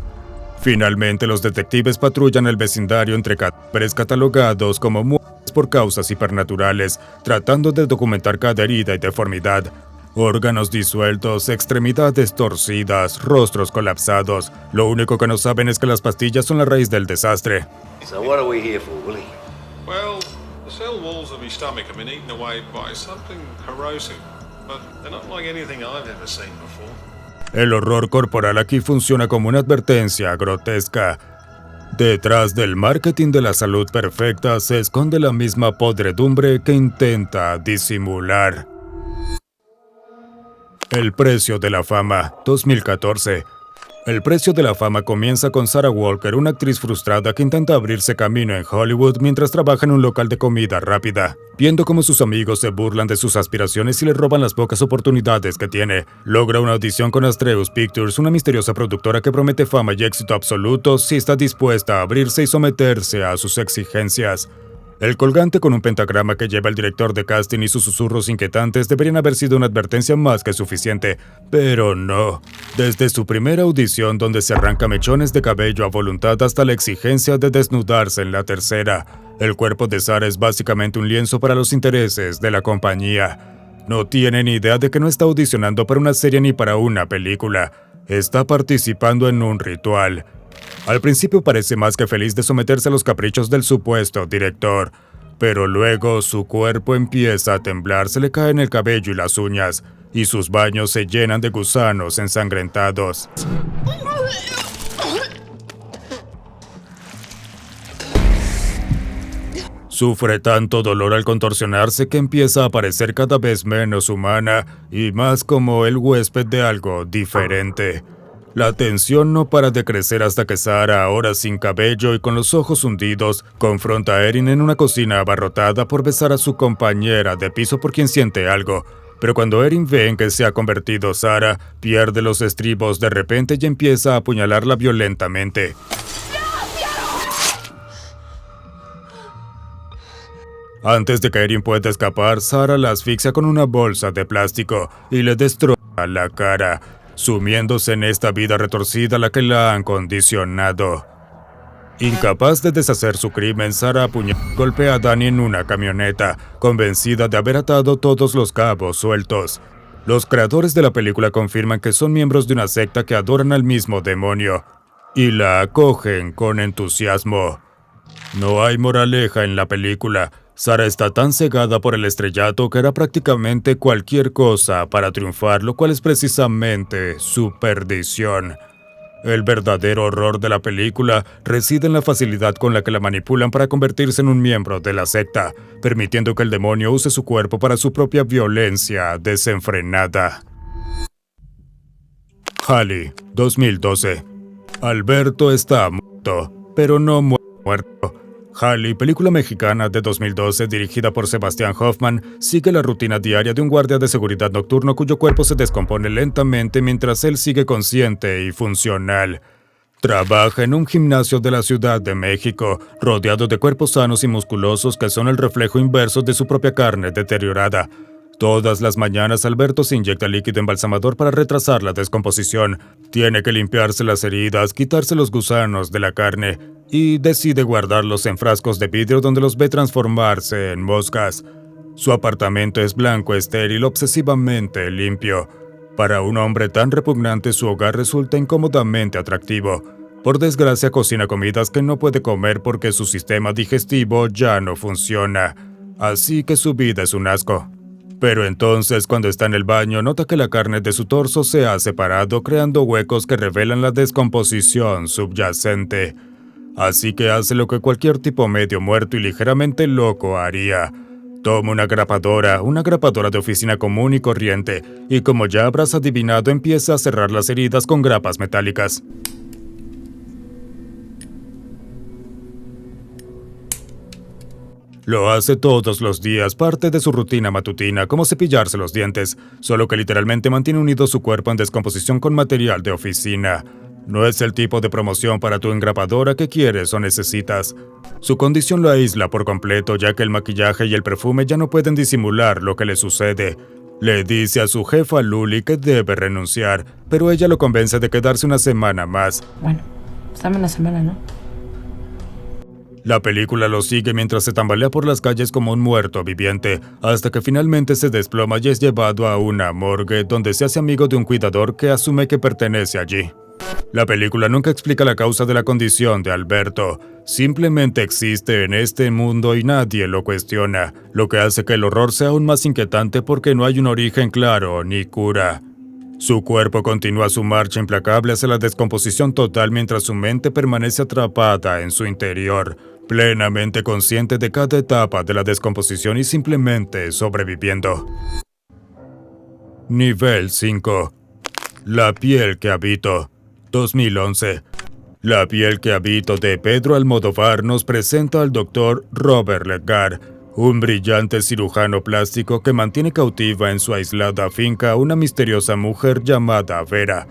Finalmente, los detectives patrullan el vecindario entre cadáveres catalogados como muertes por causas hipernaturales, tratando de documentar cada herida y deformidad. Órganos disueltos, extremidades torcidas, rostros colapsados. Lo único que no saben es que las pastillas son la raíz del desastre. So what are we here for, Willie? Well, the cell walls of my stomach have been eaten away by something corrosive, but they're not like anything I've ever seen before. El horror corporal aquí funciona como una advertencia grotesca. Detrás del marketing de la salud perfecta se esconde la misma podredumbre que intenta disimular. El precio de la fama, 2014. El precio de la fama comienza con Sarah Walker, una actriz frustrada que intenta abrirse camino en Hollywood mientras trabaja en un local de comida rápida. Viendo cómo sus amigos se burlan de sus aspiraciones y le roban las pocas oportunidades que tiene, logra una audición con Astreus Pictures, una misteriosa productora que promete fama y éxito absoluto si está dispuesta a abrirse y someterse a sus exigencias. El colgante con un pentagrama que lleva el director de casting y sus susurros inquietantes deberían haber sido una advertencia más que suficiente, pero no. Desde su primera audición, donde se arranca mechones de cabello a voluntad, hasta la exigencia de desnudarse en la tercera, el cuerpo de Sarah es básicamente un lienzo para los intereses de la compañía. No tiene ni idea de que no está audicionando para una serie ni para una película. Está participando en un ritual. Al principio parece más que feliz de someterse a los caprichos del supuesto director, pero luego su cuerpo empieza a temblar, se le caen el cabello y las uñas, y sus baños se llenan de gusanos ensangrentados. Sufre tanto dolor al contorsionarse que empieza a parecer cada vez menos humana y más como el huésped de algo diferente. La tensión no para de crecer hasta que Sarah, ahora sin cabello y con los ojos hundidos, confronta a Erin en una cocina abarrotada por besar a su compañera de piso por quien siente algo. Pero cuando Erin ve en que se ha convertido Sarah, pierde los estribos de repente y empieza a apuñalarla violentamente. Antes de que Erin pueda escapar, Sarah la asfixia con una bolsa de plástico y le destroza la cara, sumiéndose en esta vida retorcida a la que la han condicionado. Incapaz de deshacer su crimen, Sarah golpea a Danny en una camioneta, convencida de haber atado todos los cabos sueltos. Los creadores de la película confirman que son miembros de una secta que adoran al mismo demonio, y la acogen con entusiasmo. No hay moraleja en la película. Sarah está tan cegada por el estrellato que hará prácticamente cualquier cosa para triunfar, lo cual es precisamente su perdición. El verdadero horror de la película reside en la facilidad con la que la manipulan para convertirse en un miembro de la secta, permitiendo que el demonio use su cuerpo para su propia violencia desenfrenada. Hallie, 2012. Alberto está muerto, pero no muerto. Hallie, película mexicana de 2012 dirigida por Sebastián Hoffman, sigue la rutina diaria de un guardia de seguridad nocturno cuyo cuerpo se descompone lentamente mientras él sigue consciente y funcional. Trabaja en un gimnasio de la Ciudad de México, rodeado de cuerpos sanos y musculosos que son el reflejo inverso de su propia carne deteriorada. Todas las mañanas Alberto se inyecta líquido embalsamador para retrasar la descomposición. Tiene que limpiarse las heridas, quitarse los gusanos de la carne y decide guardarlos en frascos de vidrio donde los ve transformarse en moscas. Su apartamento es blanco, estéril, obsesivamente limpio. Para un hombre tan repugnante, su hogar resulta incómodamente atractivo. Por desgracia, cocina comidas que no puede comer porque su sistema digestivo ya no funciona. Así que su vida es un asco. Pero entonces, cuando está en el baño, nota que la carne de su torso se ha separado, creando huecos que revelan la descomposición subyacente. Así que hace lo que cualquier tipo medio muerto y ligeramente loco haría. Toma una grapadora de oficina común y corriente, y como ya habrás adivinado, empieza a cerrar las heridas con grapas metálicas. Lo hace todos los días, parte de su rutina matutina, como cepillarse los dientes, solo que literalmente mantiene unido su cuerpo en descomposición con material de oficina. No es el tipo de promoción para tu engrapadora que quieres o necesitas. Su condición lo aísla por completo, ya que el maquillaje y el perfume ya no pueden disimular lo que le sucede. Le dice a su jefa Luli que debe renunciar, pero ella lo convence de quedarse una semana más. Bueno, dame una semana, ¿no? La película lo sigue mientras se tambalea por las calles como un muerto viviente, hasta que finalmente se desploma y es llevado a una morgue donde se hace amigo de un cuidador que asume que pertenece allí. La película nunca explica la causa de la condición de Alberto, simplemente existe en este mundo y nadie lo cuestiona, lo que hace que el horror sea aún más inquietante porque no hay un origen claro ni cura. Su cuerpo continúa su marcha implacable hacia la descomposición total mientras su mente permanece atrapada en su interior, plenamente consciente de cada etapa de la descomposición y simplemente sobreviviendo. Nivel 5. La piel que habito, 2011. La piel que habito de Pedro Almodóvar nos presenta al Dr. Robert Ledgar, un brillante cirujano plástico que mantiene cautiva en su aislada finca a una misteriosa mujer llamada Vera.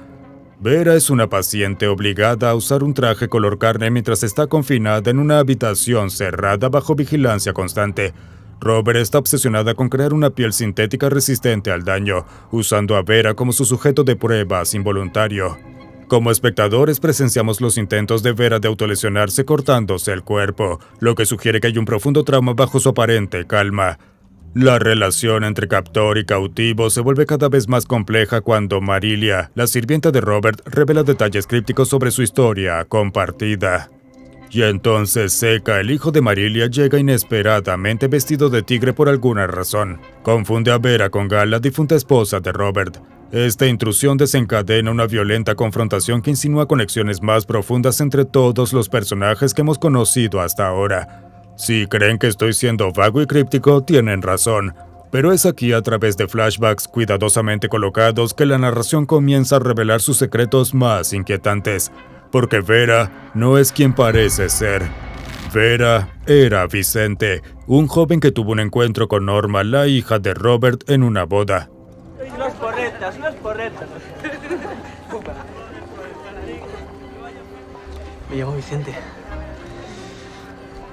Vera es una paciente obligada a usar un traje color carne mientras está confinada en una habitación cerrada bajo vigilancia constante. Robert está obsesionada con crear una piel sintética resistente al daño, usando a Vera como su sujeto de pruebas involuntario. Como espectadores presenciamos los intentos de Vera de autolesionarse cortándose el cuerpo, lo que sugiere que hay un profundo trauma bajo su aparente calma. La relación entre captor y cautivo se vuelve cada vez más compleja cuando Marilia, la sirvienta de Robert, revela detalles crípticos sobre su historia compartida. Y entonces Seca, el hijo de Marilia, llega inesperadamente vestido de tigre por alguna razón. Confunde a Vera con Gal, la difunta esposa de Robert. Esta intrusión desencadena una violenta confrontación que insinúa conexiones más profundas entre todos los personajes que hemos conocido hasta ahora. Si creen que estoy siendo vago y críptico, tienen razón. Pero es aquí, a través de flashbacks cuidadosamente colocados, que la narración comienza a revelar sus secretos más inquietantes. Porque Vera no es quien parece ser. Vera era Vicente, un joven que tuvo un encuentro con Norma, la hija de Robert, en una boda. No es correcta. Me llamo Vicente.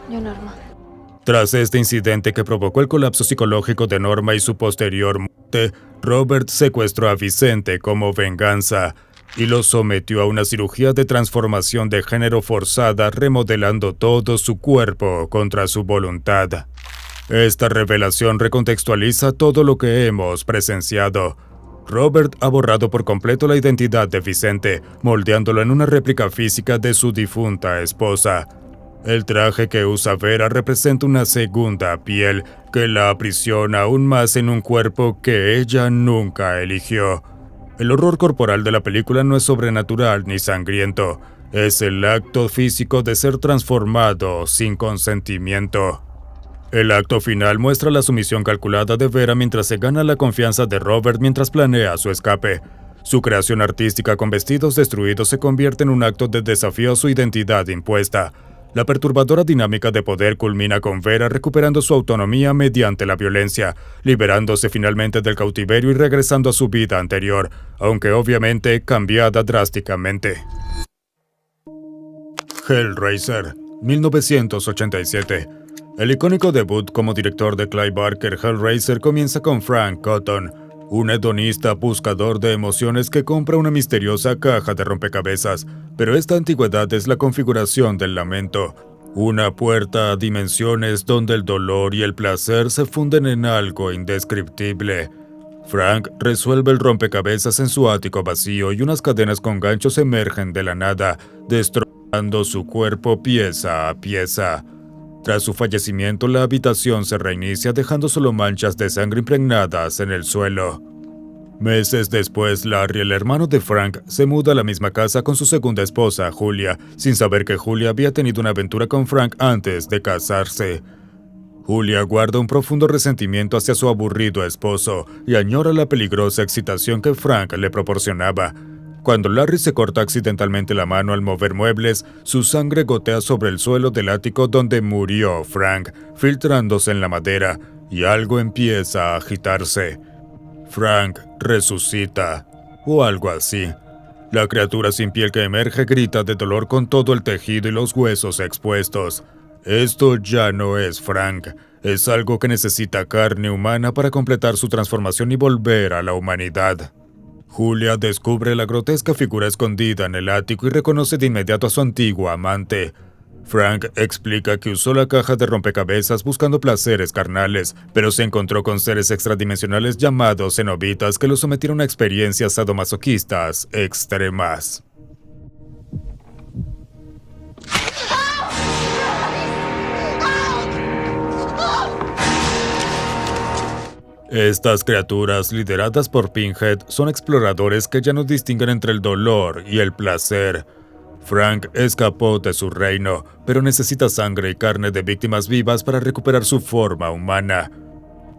Yo, Norma. Tras este incidente que provocó el colapso psicológico de Norma y su posterior muerte, Robert secuestró a Vicente como venganza y lo sometió a una cirugía de transformación de género forzada, remodelando todo su cuerpo contra su voluntad. Esta revelación recontextualiza todo lo que hemos presenciado. Robert ha borrado por completo la identidad de Vicente, moldeándolo en una réplica física de su difunta esposa. El traje que usa Vera representa una segunda piel que la aprisiona aún más en un cuerpo que ella nunca eligió. El horror corporal de la película no es sobrenatural ni sangriento, es el acto físico de ser transformado sin consentimiento. El acto final muestra la sumisión calculada de Vera mientras se gana la confianza de Robert mientras planea su escape. Su creación artística con vestidos destruidos se convierte en un acto de desafío a su identidad impuesta. La perturbadora dinámica de poder culmina con Vera recuperando su autonomía mediante la violencia, liberándose finalmente del cautiverio y regresando a su vida anterior, aunque obviamente cambiada drásticamente. Hellraiser, 1987. El icónico debut como director de Clive Barker, Hellraiser comienza con Frank Cotton, un hedonista buscador de emociones que compra una misteriosa caja de rompecabezas, pero esta antigüedad es la configuración del lamento, una puerta a dimensiones donde el dolor y el placer se funden en algo indescriptible. Frank resuelve el rompecabezas en su ático vacío y unas cadenas con ganchos emergen de la nada, destrozando su cuerpo pieza a pieza. Tras su fallecimiento, la habitación se reinicia dejando solo manchas de sangre impregnadas en el suelo. Meses después, Larry, el hermano de Frank, se muda a la misma casa con su segunda esposa, Julia, sin saber que Julia había tenido una aventura con Frank antes de casarse. Julia guarda un profundo resentimiento hacia su aburrido esposo y añora la peligrosa excitación que Frank le proporcionaba. Cuando Larry se corta accidentalmente la mano al mover muebles, su sangre gotea sobre el suelo del ático donde murió Frank, filtrándose en la madera, y algo empieza a agitarse. Frank resucita, o algo así. La criatura sin piel que emerge grita de dolor con todo el tejido y los huesos expuestos. Esto ya no es Frank, es algo que necesita carne humana para completar su transformación y volver a la humanidad. Julia descubre la grotesca figura escondida en el ático y reconoce de inmediato a su antiguo amante. Frank explica que usó la caja de rompecabezas buscando placeres carnales, pero se encontró con seres extradimensionales llamados cenobitas que lo sometieron a experiencias sadomasoquistas extremas. Estas criaturas, lideradas por Pinhead, son exploradores que ya no distinguen entre el dolor y el placer. Frank escapó de su reino, pero necesita sangre y carne de víctimas vivas para recuperar su forma humana.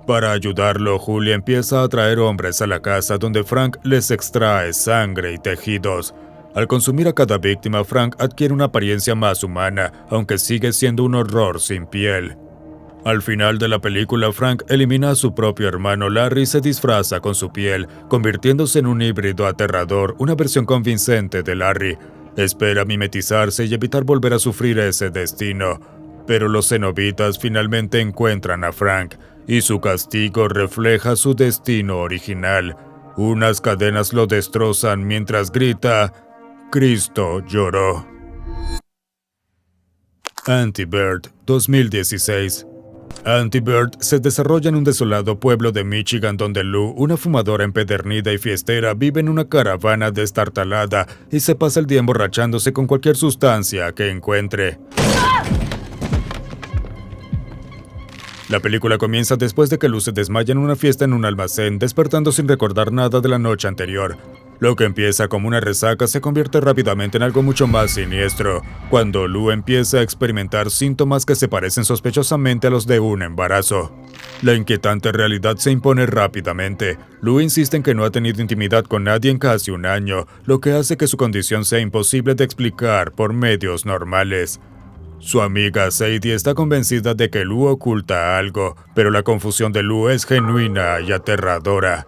Para ayudarlo, Julia empieza a traer hombres a la casa donde Frank les extrae sangre y tejidos. Al consumir a cada víctima, Frank adquiere una apariencia más humana, aunque sigue siendo un horror sin piel. Al final de la película, Frank elimina a su propio hermano Larry y se disfraza con su piel, convirtiéndose en un híbrido aterrador, una versión convincente de Larry. Espera mimetizarse y evitar volver a sufrir ese destino. Pero los cenobitas finalmente encuentran a Frank, y su castigo refleja su destino original. Unas cadenas lo destrozan mientras grita: «Cristo lloró». Anti-Bird, 2016. Anti-Bird se desarrolla en un desolado pueblo de Michigan donde Lou, una fumadora empedernida y fiestera, vive en una caravana destartalada y se pasa el día emborrachándose con cualquier sustancia que encuentre. La película comienza después de que Lou se desmaya en una fiesta en un almacén, despertando sin recordar nada de la noche anterior. Lo que empieza como una resaca se convierte rápidamente en algo mucho más siniestro, cuando Lou empieza a experimentar síntomas que se parecen sospechosamente a los de un embarazo. La inquietante realidad se impone rápidamente. Lou insiste en que no ha tenido intimidad con nadie en casi un año, lo que hace que su condición sea imposible de explicar por medios normales. Su amiga Sadie está convencida de que Lou oculta algo, pero la confusión de Lou es genuina y aterradora.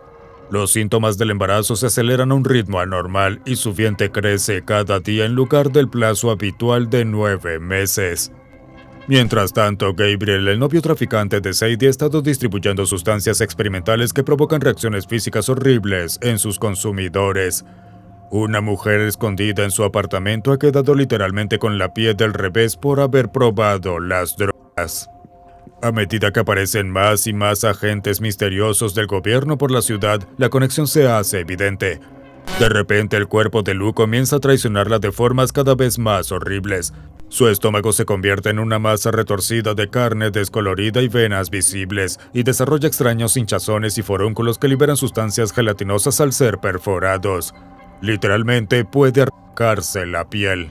Los síntomas del embarazo se aceleran a un ritmo anormal y su vientre crece cada día en lugar del plazo habitual de 9 meses. Mientras tanto, Gabriel, el novio traficante de Sadie, ha estado distribuyendo sustancias experimentales que provocan reacciones físicas horribles en sus consumidores. Una mujer escondida en su apartamento ha quedado literalmente con la piel del revés por haber probado las drogas. A medida que aparecen más y más agentes misteriosos del gobierno por la ciudad, la conexión se hace evidente. De repente, el cuerpo de Lou comienza a traicionarla de formas cada vez más horribles. Su estómago se convierte en una masa retorcida de carne descolorida y venas visibles, y desarrolla extraños hinchazones y forúnculos que liberan sustancias gelatinosas al ser perforados. Literalmente puede arrancarse la piel.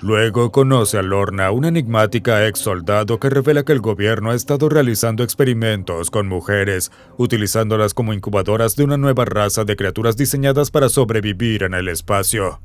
Luego conoce a Lorna, una enigmática ex soldado que revela que el gobierno ha estado realizando experimentos con mujeres, utilizándolas como incubadoras de una nueva raza de criaturas diseñadas para sobrevivir en el espacio.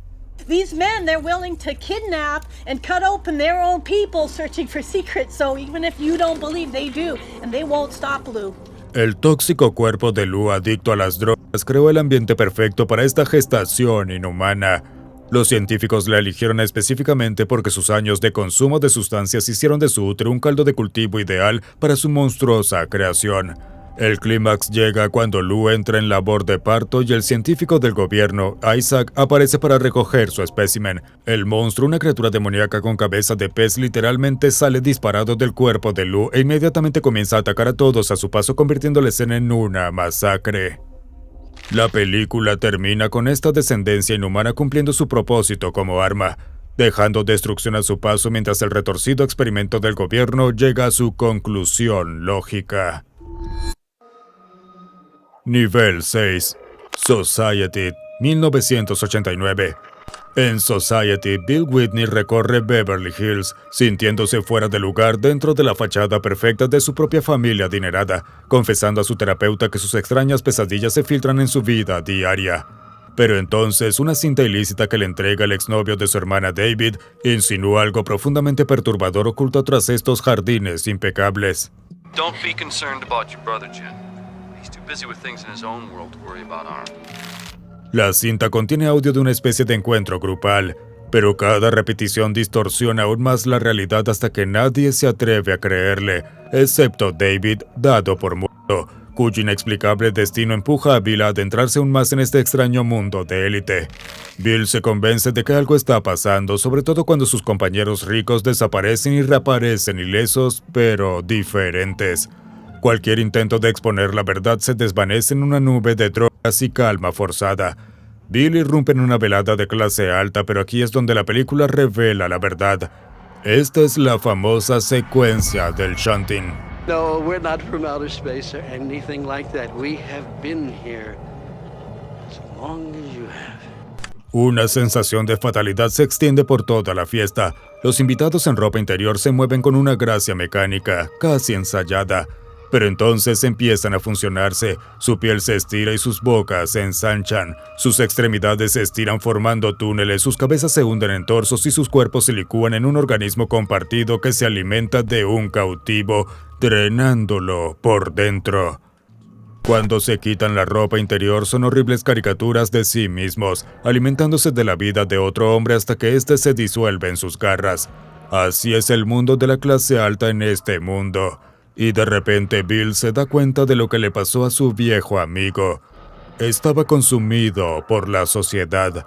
These men, they're willing to kidnap and cut open their own people searching for secrets, so even if you don't believe, they do, and they won't stop Lou. El tóxico cuerpo de Lou, adicto a las drogas, creó el ambiente perfecto para esta gestación inhumana. Los científicos la eligieron específicamente porque sus años de consumo de sustancias hicieron de su útero un caldo de cultivo ideal para su monstruosa creación. El clímax llega cuando Lou entra en labor de parto y el científico del gobierno, Isaac, aparece para recoger su espécimen. El monstruo, una criatura demoníaca con cabeza de pez, literalmente sale disparado del cuerpo de Lou e inmediatamente comienza a atacar a todos a su paso, convirtiendo la escena en una masacre. La película termina con esta descendencia inhumana cumpliendo su propósito como arma, dejando destrucción a su paso mientras el retorcido experimento del gobierno llega a su conclusión lógica. Nivel 6. Society, 1989. En Society, Bill Whitney recorre Beverly Hills, sintiéndose fuera de lugar dentro de la fachada perfecta de su propia familia adinerada, confesando a su terapeuta que sus extrañas pesadillas se filtran en su vida diaria. Pero entonces, una cinta ilícita que le entrega el exnovio de su hermana David insinúa algo profundamente perturbador oculto tras estos jardines impecables. Don't be concerned about your brother, Jen. He's too busy with things in his own world to worry about ours. La cinta contiene audio de una especie de encuentro grupal, pero cada repetición distorsiona aún más la realidad hasta que nadie se atreve a creerle, excepto David, dado por muerto, cuyo inexplicable destino empuja a Bill a adentrarse aún más en este extraño mundo de élite. Bill se convence de que algo está pasando, sobre todo cuando sus compañeros ricos desaparecen y reaparecen ilesos, pero diferentes. Cualquier intento de exponer la verdad se desvanece en una nube de drogas y calma forzada. Bill irrumpe en una velada de clase alta, pero aquí es donde la película revela la verdad. Esta es la famosa secuencia del shunting. No, we're not from outer space or anything like that. We have been here as long as you have. Una sensación de fatalidad se extiende por toda la fiesta. Los invitados en ropa interior se mueven con una gracia mecánica, casi ensayada. Pero entonces empiezan a funcionarse, su piel se estira y sus bocas se ensanchan, sus extremidades se estiran formando túneles, sus cabezas se hunden en torsos y sus cuerpos se licúan en un organismo compartido que se alimenta de un cautivo, drenándolo por dentro. Cuando se quitan la ropa interior son horribles caricaturas de sí mismos, alimentándose de la vida de otro hombre hasta que éste se disuelve en sus garras. Así es el mundo de la clase alta en este mundo. Y de repente Bill se da cuenta de lo que le pasó a su viejo amigo. Estaba consumido por la sociedad.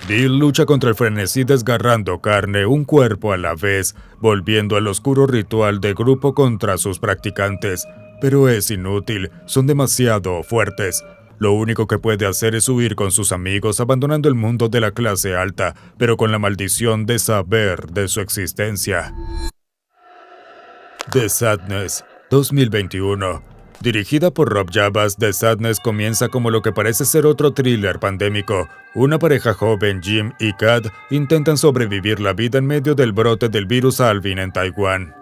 Bill lucha contra el frenesí desgarrando carne, un cuerpo a la vez, volviendo al oscuro ritual de grupo contra sus practicantes. Pero es inútil, son demasiado fuertes. Lo único que puede hacer es huir con sus amigos, abandonando el mundo de la clase alta, pero con la maldición de saber de su existencia. The Sadness, 2021. Dirigida por Rob Javas, The Sadness comienza como lo que parece ser otro thriller pandémico. Una pareja joven, Jim y Kat, intentan sobrevivir la vida en medio del brote del virus Alvin en Taiwán.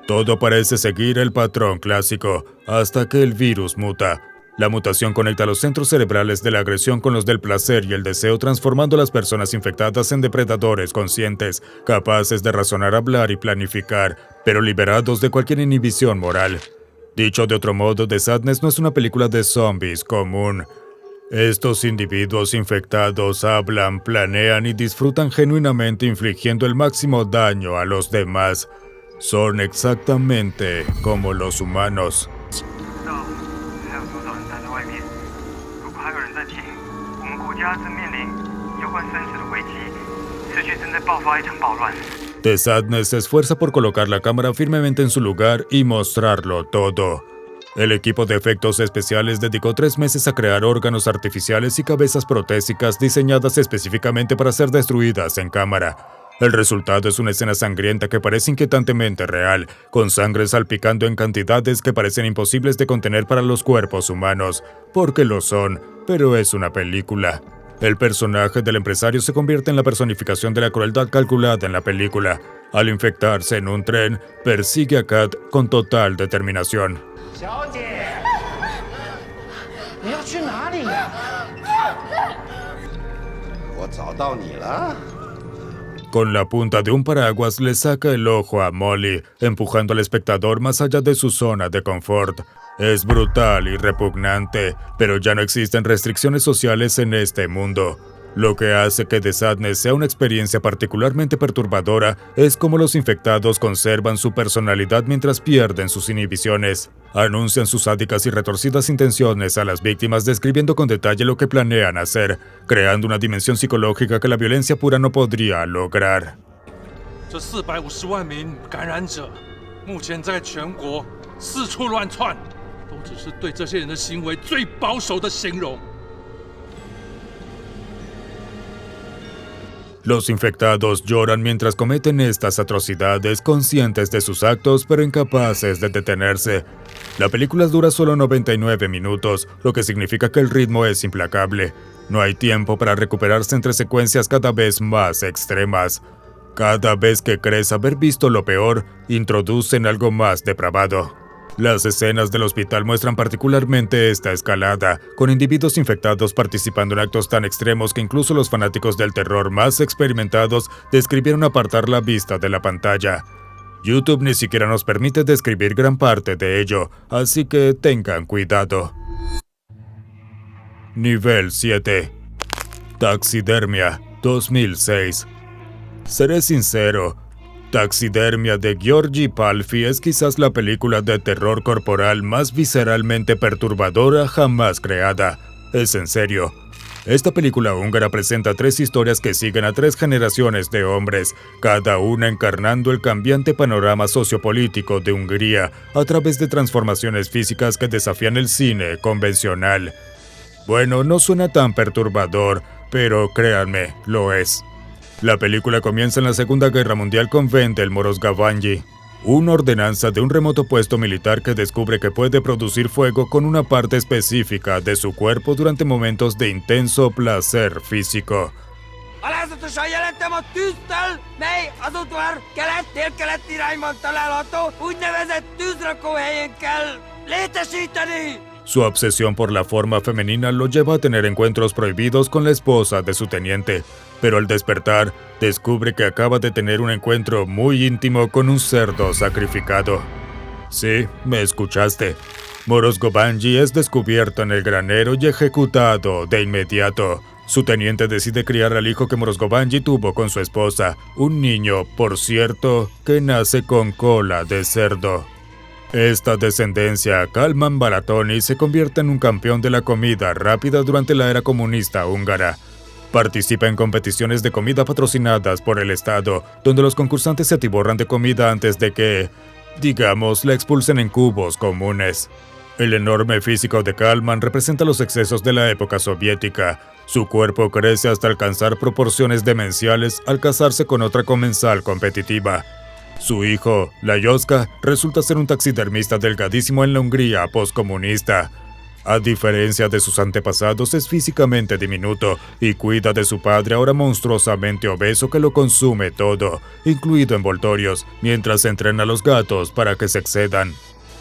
Todo parece seguir el patrón clásico, hasta que el virus muta. La mutación conecta los centros cerebrales de la agresión con los del placer y el deseo, transformando a las personas infectadas en depredadores conscientes, capaces de razonar, hablar y planificar, pero liberados de cualquier inhibición moral. Dicho de otro modo, The Sadness no es una película de zombies común. Estos individuos infectados hablan, planean y disfrutan genuinamente infligiendo el máximo daño a los demás. Son exactamente como los humanos. The Sadness se esfuerza por colocar la cámara firmemente en su lugar y mostrarlo todo. El equipo de efectos especiales dedicó 3 meses a crear órganos artificiales y cabezas protésicas diseñadas específicamente para ser destruidas en cámara. El resultado es una escena sangrienta que parece inquietantemente real, con sangre salpicando en cantidades que parecen imposibles de contener para los cuerpos humanos, porque lo son, pero es una película. El personaje del empresario se convierte en la personificación de la crueldad calculada en la película. Al infectarse en un tren, persigue a Kat con total determinación. Con la punta de un paraguas le saca el ojo a Molly, empujando al espectador más allá de su zona de confort. Es brutal y repugnante, pero ya no existen restricciones sociales en este mundo. Lo que hace que The Sadness sea una experiencia particularmente perturbadora es cómo los infectados conservan su personalidad mientras pierden sus inhibiciones. Anuncian sus sádicas y retorcidas intenciones a las víctimas describiendo con detalle lo que planean hacer, creando una dimensión psicológica que la violencia pura no podría lograr. 这450万名感染者目前在全国四处乱窜，都只是对这些人的行为最保守的形容。 Los infectados lloran mientras cometen estas atrocidades, conscientes de sus actos pero incapaces de detenerse. La película dura solo 99 minutos, lo que significa que el ritmo es implacable. No hay tiempo para recuperarse entre secuencias cada vez más extremas. Cada vez que crees haber visto lo peor, introducen algo más depravado. Las escenas del hospital muestran particularmente esta escalada, con individuos infectados participando en actos tan extremos que incluso los fanáticos del terror más experimentados describieron apartar la vista de la pantalla. YouTube ni siquiera nos permite describir gran parte de ello, así que tengan cuidado. Nivel 7. Taxidermia, 2006. Seré sincero. Taxidermia de György Palfi es quizás la película de terror corporal más visceralmente perturbadora jamás creada. Es en serio. Esta película húngara presenta 3 historias que siguen a 3 generaciones de hombres, cada una encarnando el cambiante panorama sociopolítico de Hungría a través de transformaciones físicas que desafían el cine convencional. Bueno, no suena tan perturbador, pero créanme, lo es. La película comienza en la Segunda Guerra Mundial con Vendel Morozgavanyi, una ordenanza de un remoto puesto militar que descubre que puede producir fuego con una parte específica de su cuerpo durante momentos de intenso placer físico. Alázatosan jelentem a tűztől, mely az udvar kelet-délkelet irányban található, úgynevezett tűzrakóhelyén kell létesíteni. Su obsesión por la forma femenina lo lleva a tener encuentros prohibidos con la esposa de su teniente, pero al despertar, descubre que acaba de tener un encuentro muy íntimo con un cerdo sacrificado. Sí, me escuchaste. Morozgavanyi es descubierto en el granero y ejecutado de inmediato. Su teniente decide criar al hijo que Morozgavanyi tuvo con su esposa, un niño, por cierto, que nace con cola de cerdo. Esta descendencia, Kalman Balatoni, se convierte en un campeón de la comida rápida durante la era comunista húngara. Participa en competiciones de comida patrocinadas por el Estado, donde los concursantes se atiborran de comida antes de que, digamos, la expulsen en cubos comunes. El enorme físico de Kalman representa los excesos de la época soviética. Su cuerpo crece hasta alcanzar proporciones demenciales al casarse con otra comensal competitiva. Su hijo, Lajos,ka, resulta ser un taxidermista delgadísimo en la Hungría postcomunista. A diferencia de sus antepasados, es físicamente diminuto y cuida de su padre ahora monstruosamente obeso que lo consume todo, incluido envoltorios, mientras entrena a los gatos para que se excedan.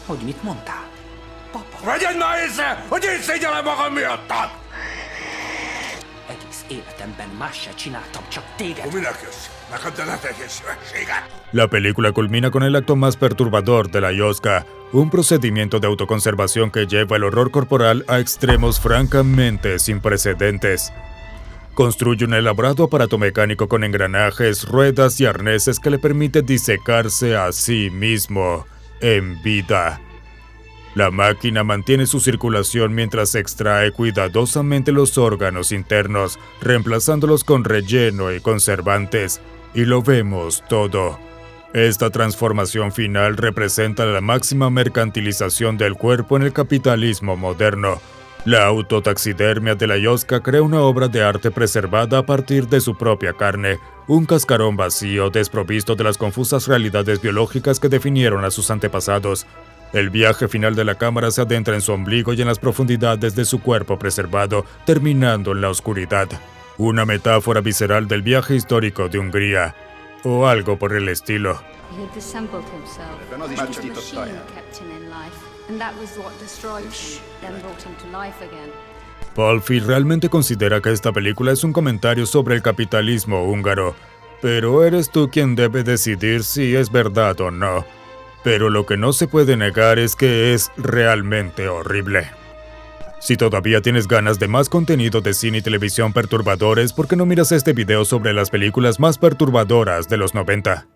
Hogy mit mondtál? Papa! Vegyed már észre, hogy én szégyellem magam miattad! Egész életemben más se csináltam, csak téged. Minek jössz? Neked de letegél szívességet! La película culmina con el acto más perturbador de Lajos,ka, un procedimiento de autoconservación que lleva el horror corporal a extremos francamente sin precedentes. Construye un elaborado aparato mecánico con engranajes, ruedas y arneses que le permite disecarse a sí mismo en vida. La máquina mantiene su circulación mientras extrae cuidadosamente los órganos internos, reemplazándolos con relleno y conservantes, y lo vemos todo. Esta transformación final representa la máxima mercantilización del cuerpo en el capitalismo moderno, La autotaxidermia de la Yoska crea una obra de arte preservada a partir de su propia carne, un cascarón vacío desprovisto de las confusas realidades biológicas que definieron a sus antepasados. El viaje final de la cámara se adentra en su ombligo y en las profundidades de su cuerpo preservado, terminando en la oscuridad. Una metáfora visceral del viaje histórico de Hungría, o algo por el estilo. He had dissembled himself. The machine kept him in life, and that was what destroyed him, then brought him to life again. Polfi realmente considera que esta película es un comentario sobre el capitalismo húngaro, pero eres tú quien debe decidir si es verdad o no. Pero lo que no se puede negar es que es realmente horrible. Si todavía tienes ganas de más contenido de cine y televisión perturbadores, ¿por qué no miras este video sobre las películas más perturbadoras de los 90?